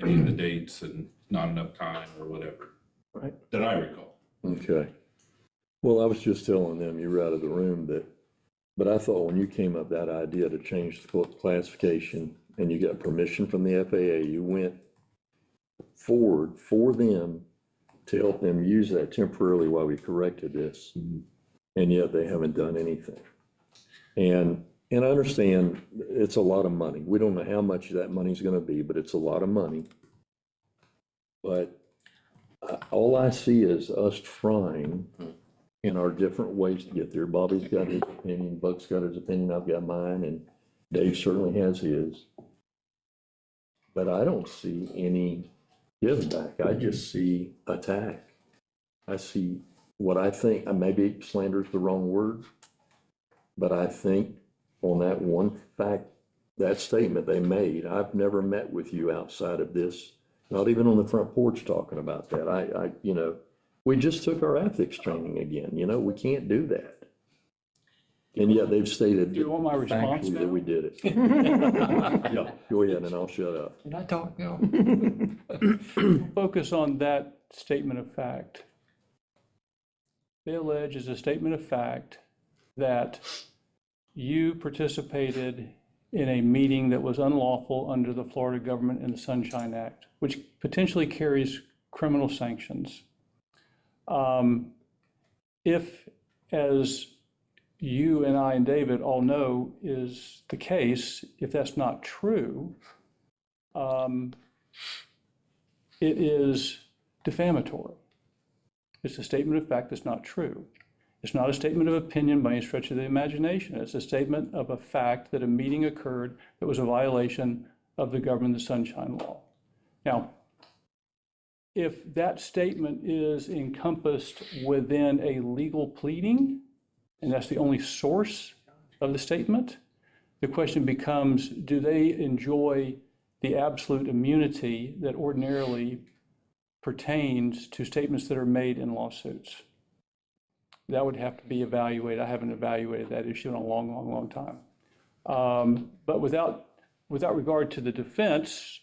any of the dates and not enough time or whatever. Right. That I recall. Okay. Well, I was just telling them, you were out of the room, but I thought when you came up that idea to change the classification and you got permission from the FAA, you went forward for them to help them use that temporarily while we corrected this. Mm-hmm. And yet they haven't done anything. And I understand it's a lot of money. We don't know how much that money's going to be, but it's a lot of money. But all I see is us trying in our different ways to get there. Bobby's got his opinion, Buck's got his opinion, I've got mine, and Dave certainly has his. But I don't see any give back. I just see attack. I see what I think, maybe slander is the wrong word, but I think on that one fact, that statement they made, I've never met with you outside of this, not even on the front porch talking about that. We just took our ethics training again, you know, we can't do that. And yet they've stated Do you want my response factually that now? we did it. Yeah, go ahead and I'll shut up. Can I talk now? Focus on that statement of fact. They allege is a statement of fact that you participated in a meeting that was unlawful under the Florida Government and the Sunshine Act, which potentially carries criminal sanctions. If, as you and I and David all know is the case, if that's not true, it is defamatory. It's a statement of fact that's not true. It's not a statement of opinion by any stretch of the imagination. It's a statement of a fact that a meeting occurred that was a violation of the Government of the Sunshine Law. Now, if that statement is encompassed within a legal pleading, and that's the only source of the statement, the question becomes, do they enjoy the absolute immunity that ordinarily pertains to statements that are made in lawsuits? That would have to be evaluated. I haven't evaluated that issue in a long, long, long time. But without regard to the defense,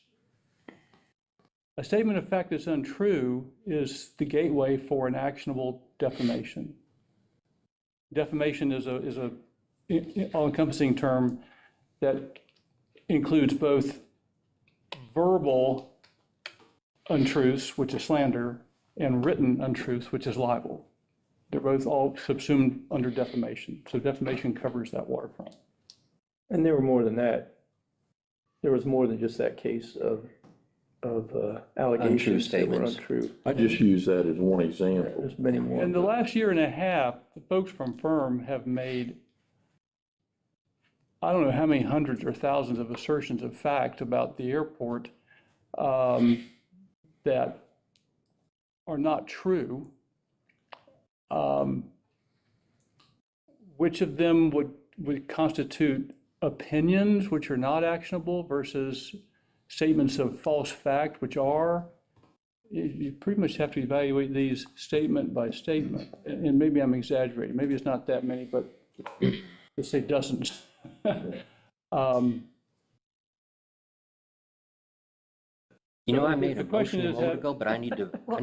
a statement of fact that's untrue is the gateway for an actionable defamation. Defamation is a all-encompassing term that includes both verbal untruths, which is slander, and written untruths, which is libel. They're both all subsumed under defamation. So defamation covers that waterfront. And there were more than that. There was more than just that case of allegations that were statements. untrue. I just use that as one example. There's many more. In the last year and a half, the folks from Firm have made, I don't know how many hundreds or thousands of assertions of fact about the airport that are not true. Which of them would constitute opinions which are not actionable versus statements of false fact which are? You pretty much have to evaluate these statement by statement. And maybe I'm exaggerating. Maybe it's not that many, but let's say dozens. You know, I made The a question motion a is moment that- ago, but I need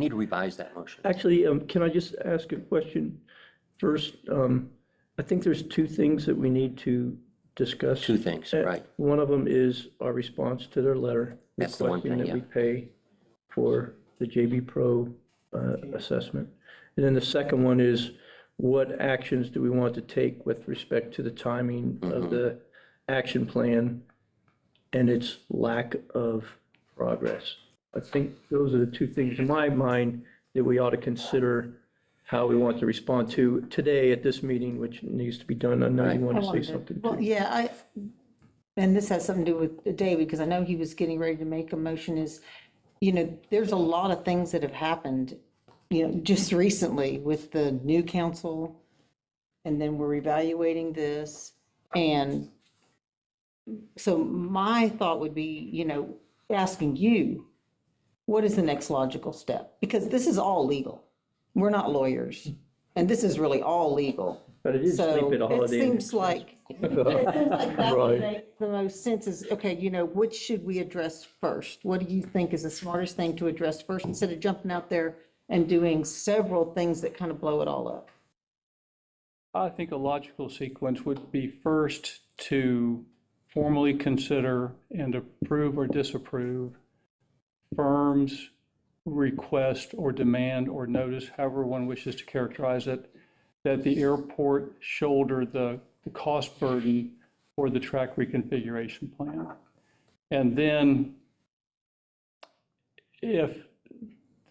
to revise that motion. Actually, can I just ask a question first? I think there's two things that we need to discuss. Two things, right. One of them is our response to their letter That's the one requesting thing, that we pay for the JB Pro assessment. And then the second one is, what actions do we want to take with respect to the timing of the action plan and its lack of progress? I think those are the two things in my mind that we ought to consider how we want to respond to today at this meeting, which needs to be done. I know you want to say something. Well, too. yeah, and this has something to do with David, because I know he was getting ready to make a motion is, there's a lot of things that have happened, just recently with the new council, and then we're evaluating this. And so my thought would be, asking you, what is the next logical step? Because this is all legal. We're not lawyers, and this is really all legal. But it is sleep at a So it Holiday Inn. seems like, that would Right. make the most sense is, okay, which should we address first? What do you think is the smartest thing to address first, instead of jumping out there and doing several things that kind of blow it all up? I think a logical sequence would be first to formally consider and approve or disapprove Firm's request or demand or notice, however one wishes to characterize it, that the airport shoulder the cost burden for the track reconfiguration plan. And then if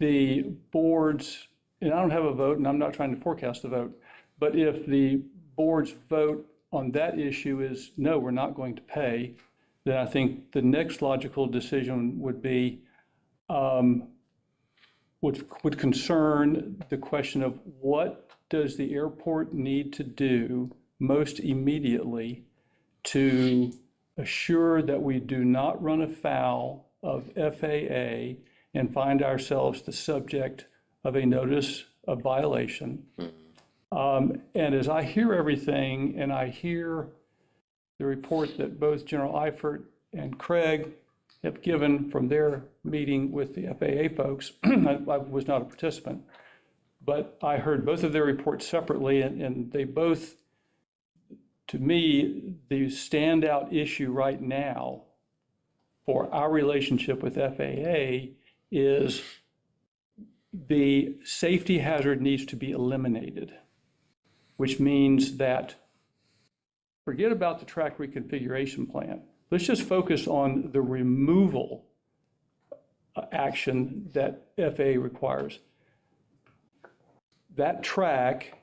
the boards, and I don't have a vote and I'm not trying to forecast the vote, but if the board's vote on that issue is no, we're not going to pay, then I think the next logical decision would be, would concern the question of what does the airport need to do most immediately to assure that we do not run afoul of FAA and find ourselves the subject of a notice a violation. And as I hear everything, and I hear the report that both General Eifert and Craig have given from their meeting with the FAA folks, I was not a participant, but I heard both of their reports separately, and they both, to me, the standout issue right now for our relationship with FAA is the safety hazard needs to be eliminated, which means that forget about the track reconfiguration plan. Let's just focus on the removal action that FAA requires. That track,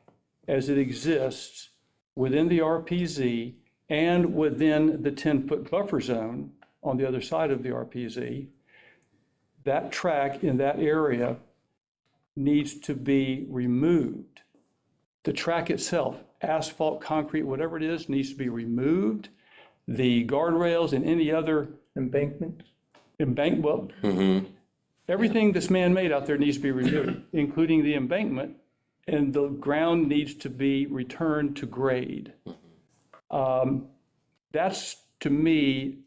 as it exists within the RPZ and within the 10-foot buffer zone on the other side of the RPZ, that track in that area needs to be removed. The track itself, asphalt, concrete, whatever it is, needs to be removed. The guardrails and any other Embankment? well, everything that's man-made out there needs to be removed, including the embankment, and the ground needs to be returned to grade. That's, to me,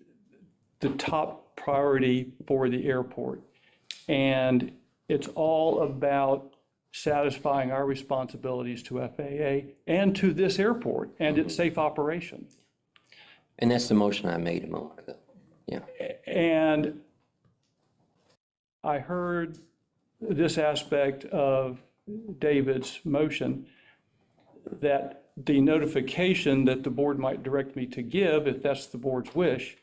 the top priority for the airport. And it's all about satisfying our responsibilities to FAA and to this airport and its safe operation. And that's the motion I made a moment ago. Yeah. And I heard this aspect of David's motion, that the notification that the board might direct me to give, if that's the board's wish,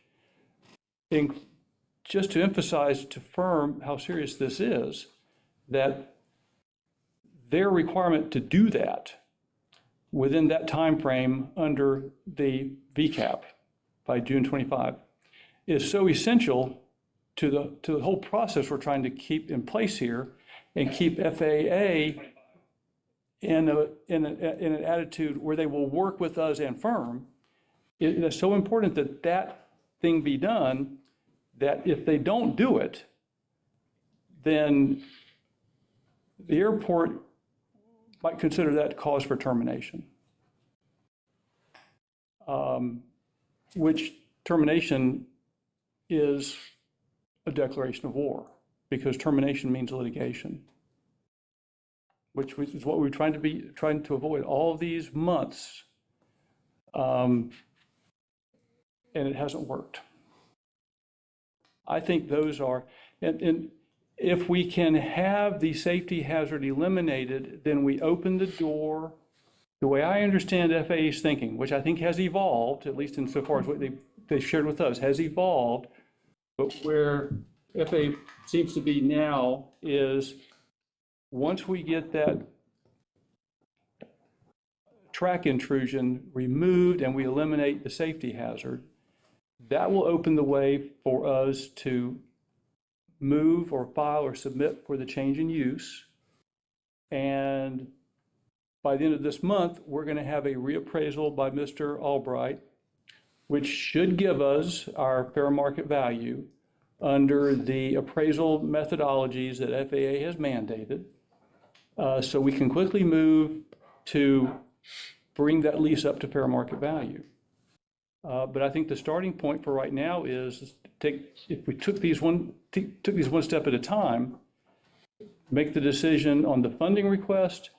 just to emphasize to firm how serious this is, that their requirement to do that within that time frame under the VCAP by June 25 is so essential to the whole process we're trying to keep in place here and keep FAA in an attitude where they will work with us and firm. It's so important that that thing be done, that if they don't do it, then the airport might consider that cause for termination. Which termination is a declaration of war, because termination means litigation, which is what we're trying to avoid all these months, and it hasn't worked. I think those are, and if we can have the safety hazard eliminated, then we open the door. The way I understand FAA's thinking, which I think has evolved, at least insofar as what they shared with us, has evolved, but where FAA seems to be now is once we get that track intrusion removed and we eliminate the safety hazard, that will open the way for us to move or file or submit for the change in use. And by the end of this month, we're going to have a reappraisal by Mr. Albright, which should give us our fair market value under the appraisal methodologies that FAA has mandated. So we can quickly move to bring that lease up to fair market value. But I think the starting point for right now is if we took these one step at a time, make the decision on the funding request,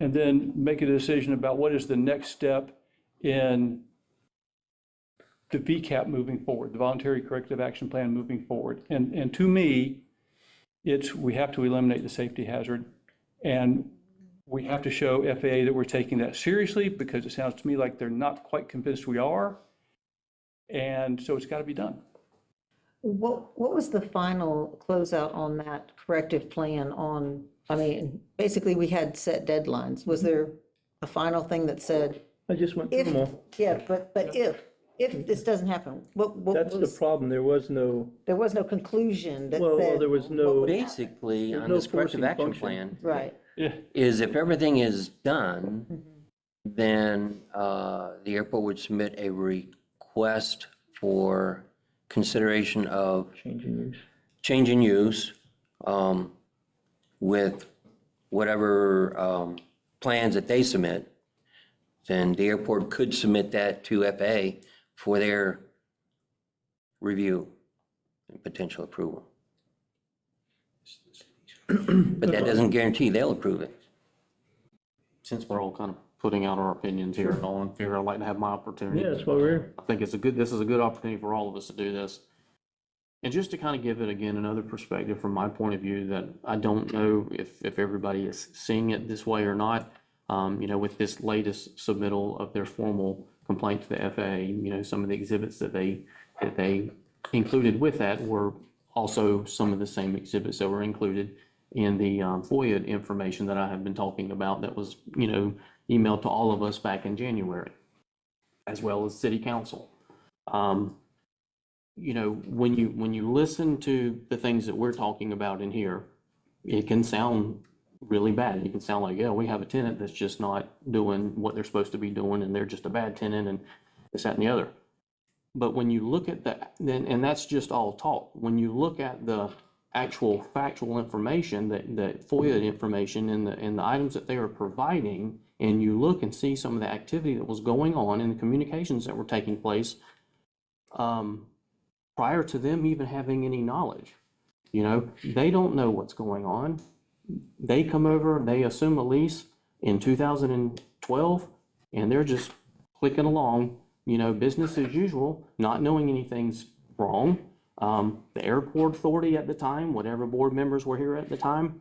and then make a decision about what is the next step in the VCAP moving forward, the Voluntary Corrective Action Plan moving forward. And to me, we have to eliminate the safety hazard, and we have to show FAA that we're taking that seriously, because it sounds to me like they're not quite convinced we are. And so it's got to be done. What was the final closeout on that corrective plan on, I mean, basically we had set deadlines. Was there a final thing that said? I just went through them all. Yeah, but if this doesn't happen, That's the problem. There was no conclusion that Well, said. there was no, Basically, There's on no this corrective forcing action function. plan, Right. is if everything is done, then the airport would submit a request for consideration of change in use. change in use with whatever plans that they submit, then the airport could submit that to FAA for their review and potential approval. But that doesn't guarantee they'll approve it. Since we're all kind of putting out our opinions here and all, and figure I'd like to have my opportunity. Yeah, that's what we're, I think this is a good opportunity for all of us to do this. And just to kind of give it again, another perspective from my point of view, that I don't know if everybody is seeing it this way or not. With this latest submittal of their formal complaint to the FAA, some of the exhibits that they included with that were also some of the same exhibits that were included in the FOIA information that I have been talking about that was, emailed to all of us back in January, as well as City Council. When you listen to the things that we're talking about in here, it can sound really bad. It can sound like, yeah, we have a tenant that's just not doing what they're supposed to be doing, and they're just a bad tenant, and this, that, and the other. But when you look at that, and that's just all talk. When you look at the actual factual information, that FOIA information and the items that they are providing, and you look and see some of the activity that was going on and the communications that were taking place prior to them even having any knowledge. They don't know what's going on. They come over, they assume a lease in 2012, and they're just clicking along, business as usual, not knowing anything's wrong. The airport authority at the time, whatever board members were here at the time,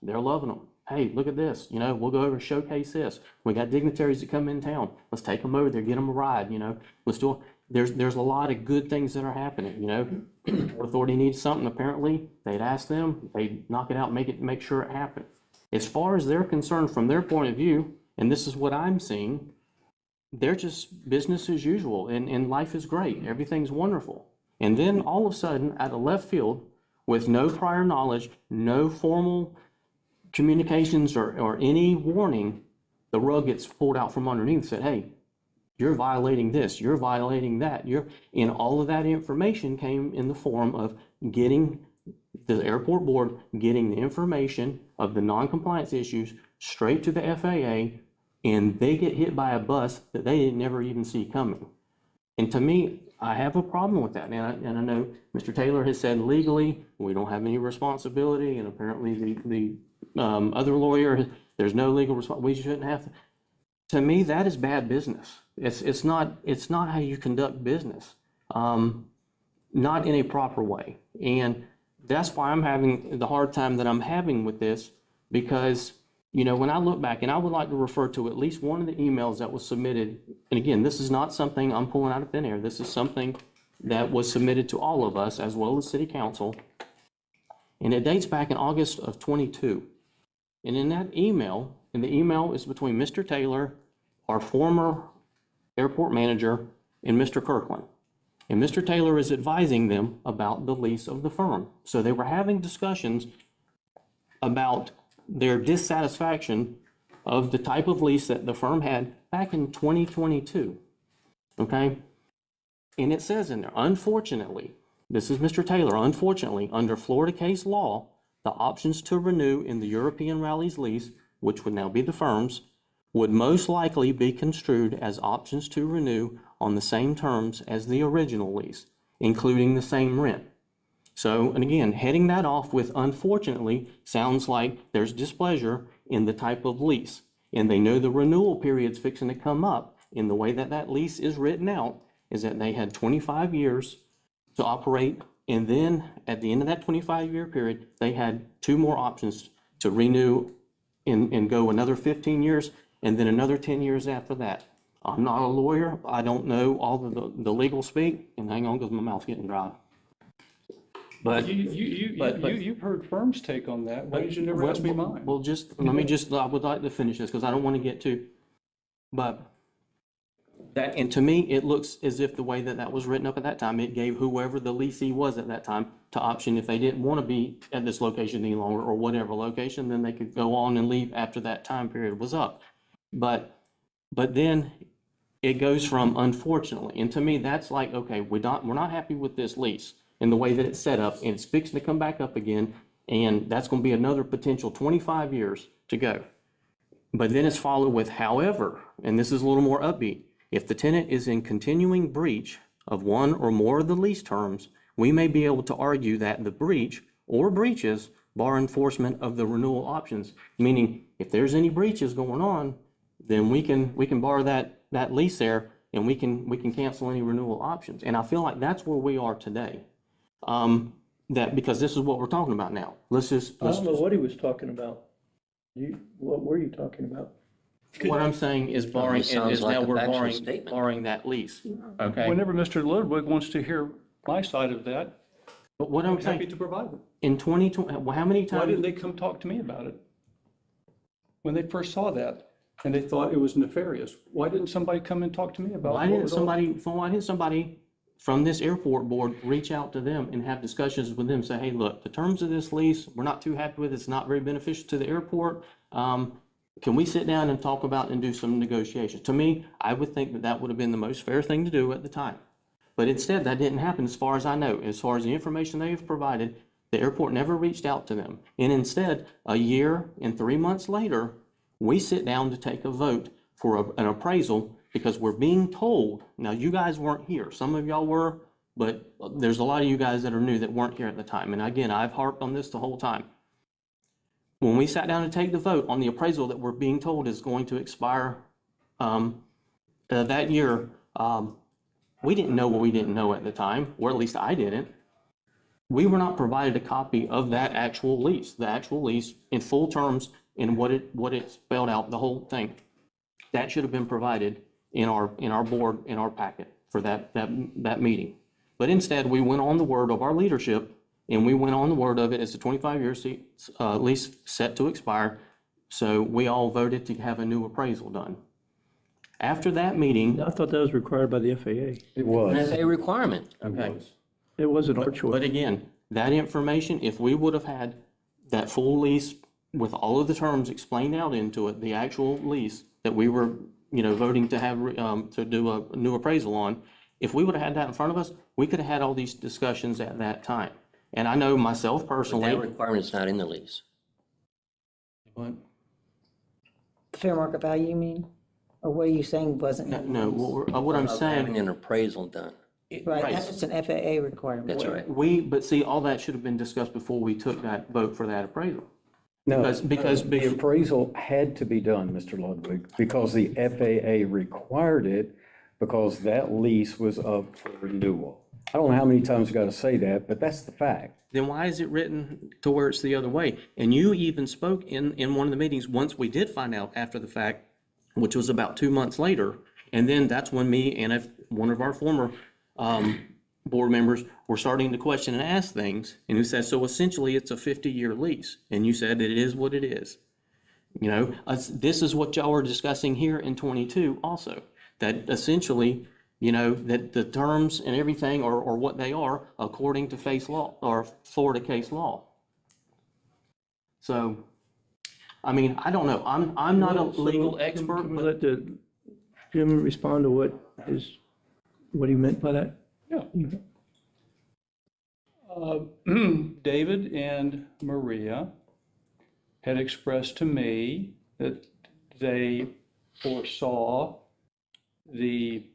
they're loving them. Hey, look at this, we'll go over and showcase this. We got dignitaries that come in town. Let's take them over there, get them a ride, let's do it. There's a lot of good things that are happening, Port authority needs something, apparently, they'd ask them, they'd knock it out, make sure it happens. As far as they're concerned from their point of view, and this is what I'm seeing, they're just business as usual, and life is great, everything's wonderful. And then all of a sudden, out of left field, with no prior knowledge, no formal communications or any warning, the rug gets pulled out from underneath and said, hey, you're violating this, you're violating that. And all of that information came in the form of getting the airport board, getting the information of the non-compliance issues straight to the FAA, and they get hit by a bus that they didn't never even see coming. And to me, I have a problem with that. And I know Mr. Taylor has said legally, we don't have any responsibility, and apparently the other lawyer, there's no legal responsibility, we shouldn't have to. To me, that is bad business. It's not how you conduct business, not in a proper way. And that's why I'm having the hard time that I'm having with this, because, when I look back, and I would like to refer to at least one of the emails that was submitted, and again, this is not something I'm pulling out of thin air. This is something that was submitted to all of us, as well as City Council, and it dates back in August of 22. And in that email, and the email is between Mr. Taylor, our former airport manager, and Mr. Kirkland. And Mr. Taylor is advising them about the lease of the firm. So they were having discussions about their dissatisfaction of the type of lease that the firm had back in 2022. Okay? And it says in there, unfortunately, this is Mr. Taylor, unfortunately, under Florida case law, the options to renew in the European Rallies lease, which would now be the firm's, would most likely be construed as options to renew on the same terms as the original lease, including the same rent. So, and again, heading that off with unfortunately sounds like there's displeasure in the type of lease. And they know the renewal period's fixing to come up. And the way that that lease is written out is that they had 25 years to operate. And then at the end of that 25-year period, they had 2 more options to renew and go another 15 years and then another 10 years after that. I'm not a lawyer. I don't know all the legal speak. And hang on, because my mouth's getting dry. But You've heard firms' take on that. Why did you never ask me mine? Well, I would like to finish this because I don't want to get too, but that, and to me, it looks as if the way that that was written up at that time, it gave whoever the leasee was at that time to option, if they didn't want to be at this location any longer or whatever location, then they could go on and leave after that time period was up. But then it goes from unfortunately, and to me, that's like, okay, we're not happy with this lease and the way that it's set up, and it's fixing to come back up again, And that's going to be another potential 25 years to go. But then it's followed with however, and this is a little more upbeat. If the tenant is in continuing breach of one or more of the lease terms, we may be able to argue that the breach or breaches bar enforcement of the renewal options. Meaning, if there's any breaches going on, then we can bar that lease there, and we can cancel any renewal options. And I feel like that's where we are today. That because this is what we're talking about now. I don't know what he was talking about. What were you talking about? What I'm saying is barring, sounds is like now a we're factual statement. barring that lease. Okay? Whenever Mr. Ludwig wants to hear my side of that, But what I'm I'm happy saying, to provide it. in 2020, well, how many Why didn't times? they come talk to me about it? When they first saw that and they thought it was nefarious, why didn't somebody come and talk to me about it? Why didn't somebody from this airport board reach out to them and have discussions with them, say, hey, look, the terms of this lease, we're not too happy with, it's not very beneficial to the airport. Can we sit down and talk about and do some negotiations? To me, I would think that that would have been the most fair thing to do at the time. But instead, that didn't happen as far as I know. As far as the information they have provided, the airport never reached out to them. And instead, a year and 3 months later, we sit down to take a vote for an appraisal because we're being told, now you guys weren't here, some of y'all were, but there's a lot of you guys that are new that weren't here at the time. And again, I've harped on this the whole time. When we sat down to take the vote on the appraisal that we're being told is going to expire that year, we didn't know what we didn't know at the time, or at least I didn't. We were not provided a copy of that actual lease, the actual lease in full terms and what it spelled out, the whole thing. That should have been provided in our board, in our packet for that meeting. But instead, we went on the word of our leadership, and we went on the word of it as a 25-year lease set to expire. So we all voted to have a new appraisal done. After that meeting, I thought that was required by the FAA. It was. That's a requirement. okay. It wasn't our But choice. again, that information, if we would have had that full lease with all of the terms explained out into it, the actual lease that we were, voting to have, to do a new appraisal on, if we would have had that in front of us, we could have had all these discussions at that time. And I know myself But personally. that requirement's not in the lease. What? The fair market value, you mean? Or what are you saying wasn't? No, what I'm Of saying. having an appraisal done. Right, that's just an FAA requirement. That's right. But see, all that should have been discussed before we took that vote for that appraisal. No, Because the appraisal had to be done, Mr. Ludwig, because the FAA required it, because that lease was up for renewal. I don't know how many times you got to say that, but that's the fact. Then why is it written to where it's the other way? And you even spoke in one of the meetings, once we did find out after the fact, which was about 2 months later, and then that's when me and one of our former board members were starting to question and ask things, and who said, so essentially it's a 50-year lease, and you said it is what it is. This is what y'all were discussing here in 22 also, that essentially, that the terms and everything are what they are according to face law or Florida case law. So, I mean, I don't know. I'm not a legal expert, Can we but let Jim respond to what he meant by that? Yeah. David and Maria had expressed to me that they foresaw the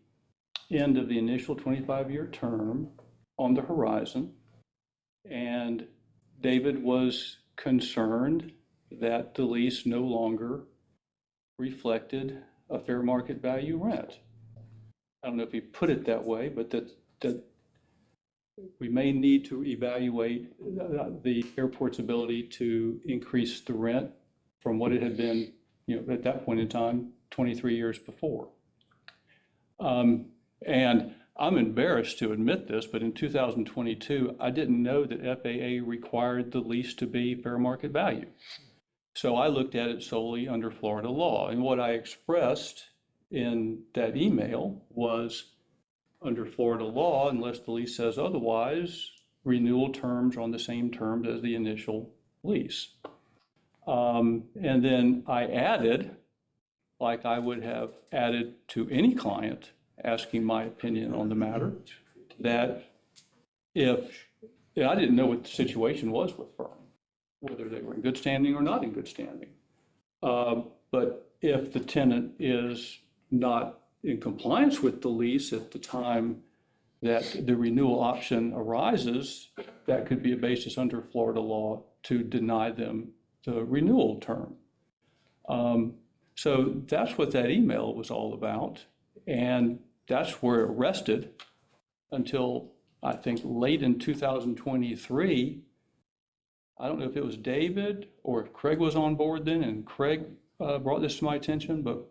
end of the initial 25-year term on the horizon. And David was concerned that the lease no longer reflected a fair market value rent. I don't know if he put it that way, but that we may need to evaluate the airport's ability to increase the rent from what it had been, at that point in time, 23 years before. And I'm embarrassed to admit this, but in 2022, I didn't know that FAA required the lease to be fair market value. So I looked at it solely under Florida law. And what I expressed in that email was, under Florida law, unless the lease says otherwise, renewal terms are on the same terms as the initial lease. And then I added, like I would have added to any client asking my opinion on the matter, that I didn't know what the situation was with firm. good standing or not in good standing. But if the tenant is not in compliance with the lease at the time that the renewal option arises, that could be a basis under Florida law to deny them the renewal term. So that's what that email was all about. And that's where it rested until, I think, late in 2023. I don't know if it was David or if Craig was on board then, and Craig brought this to my attention, but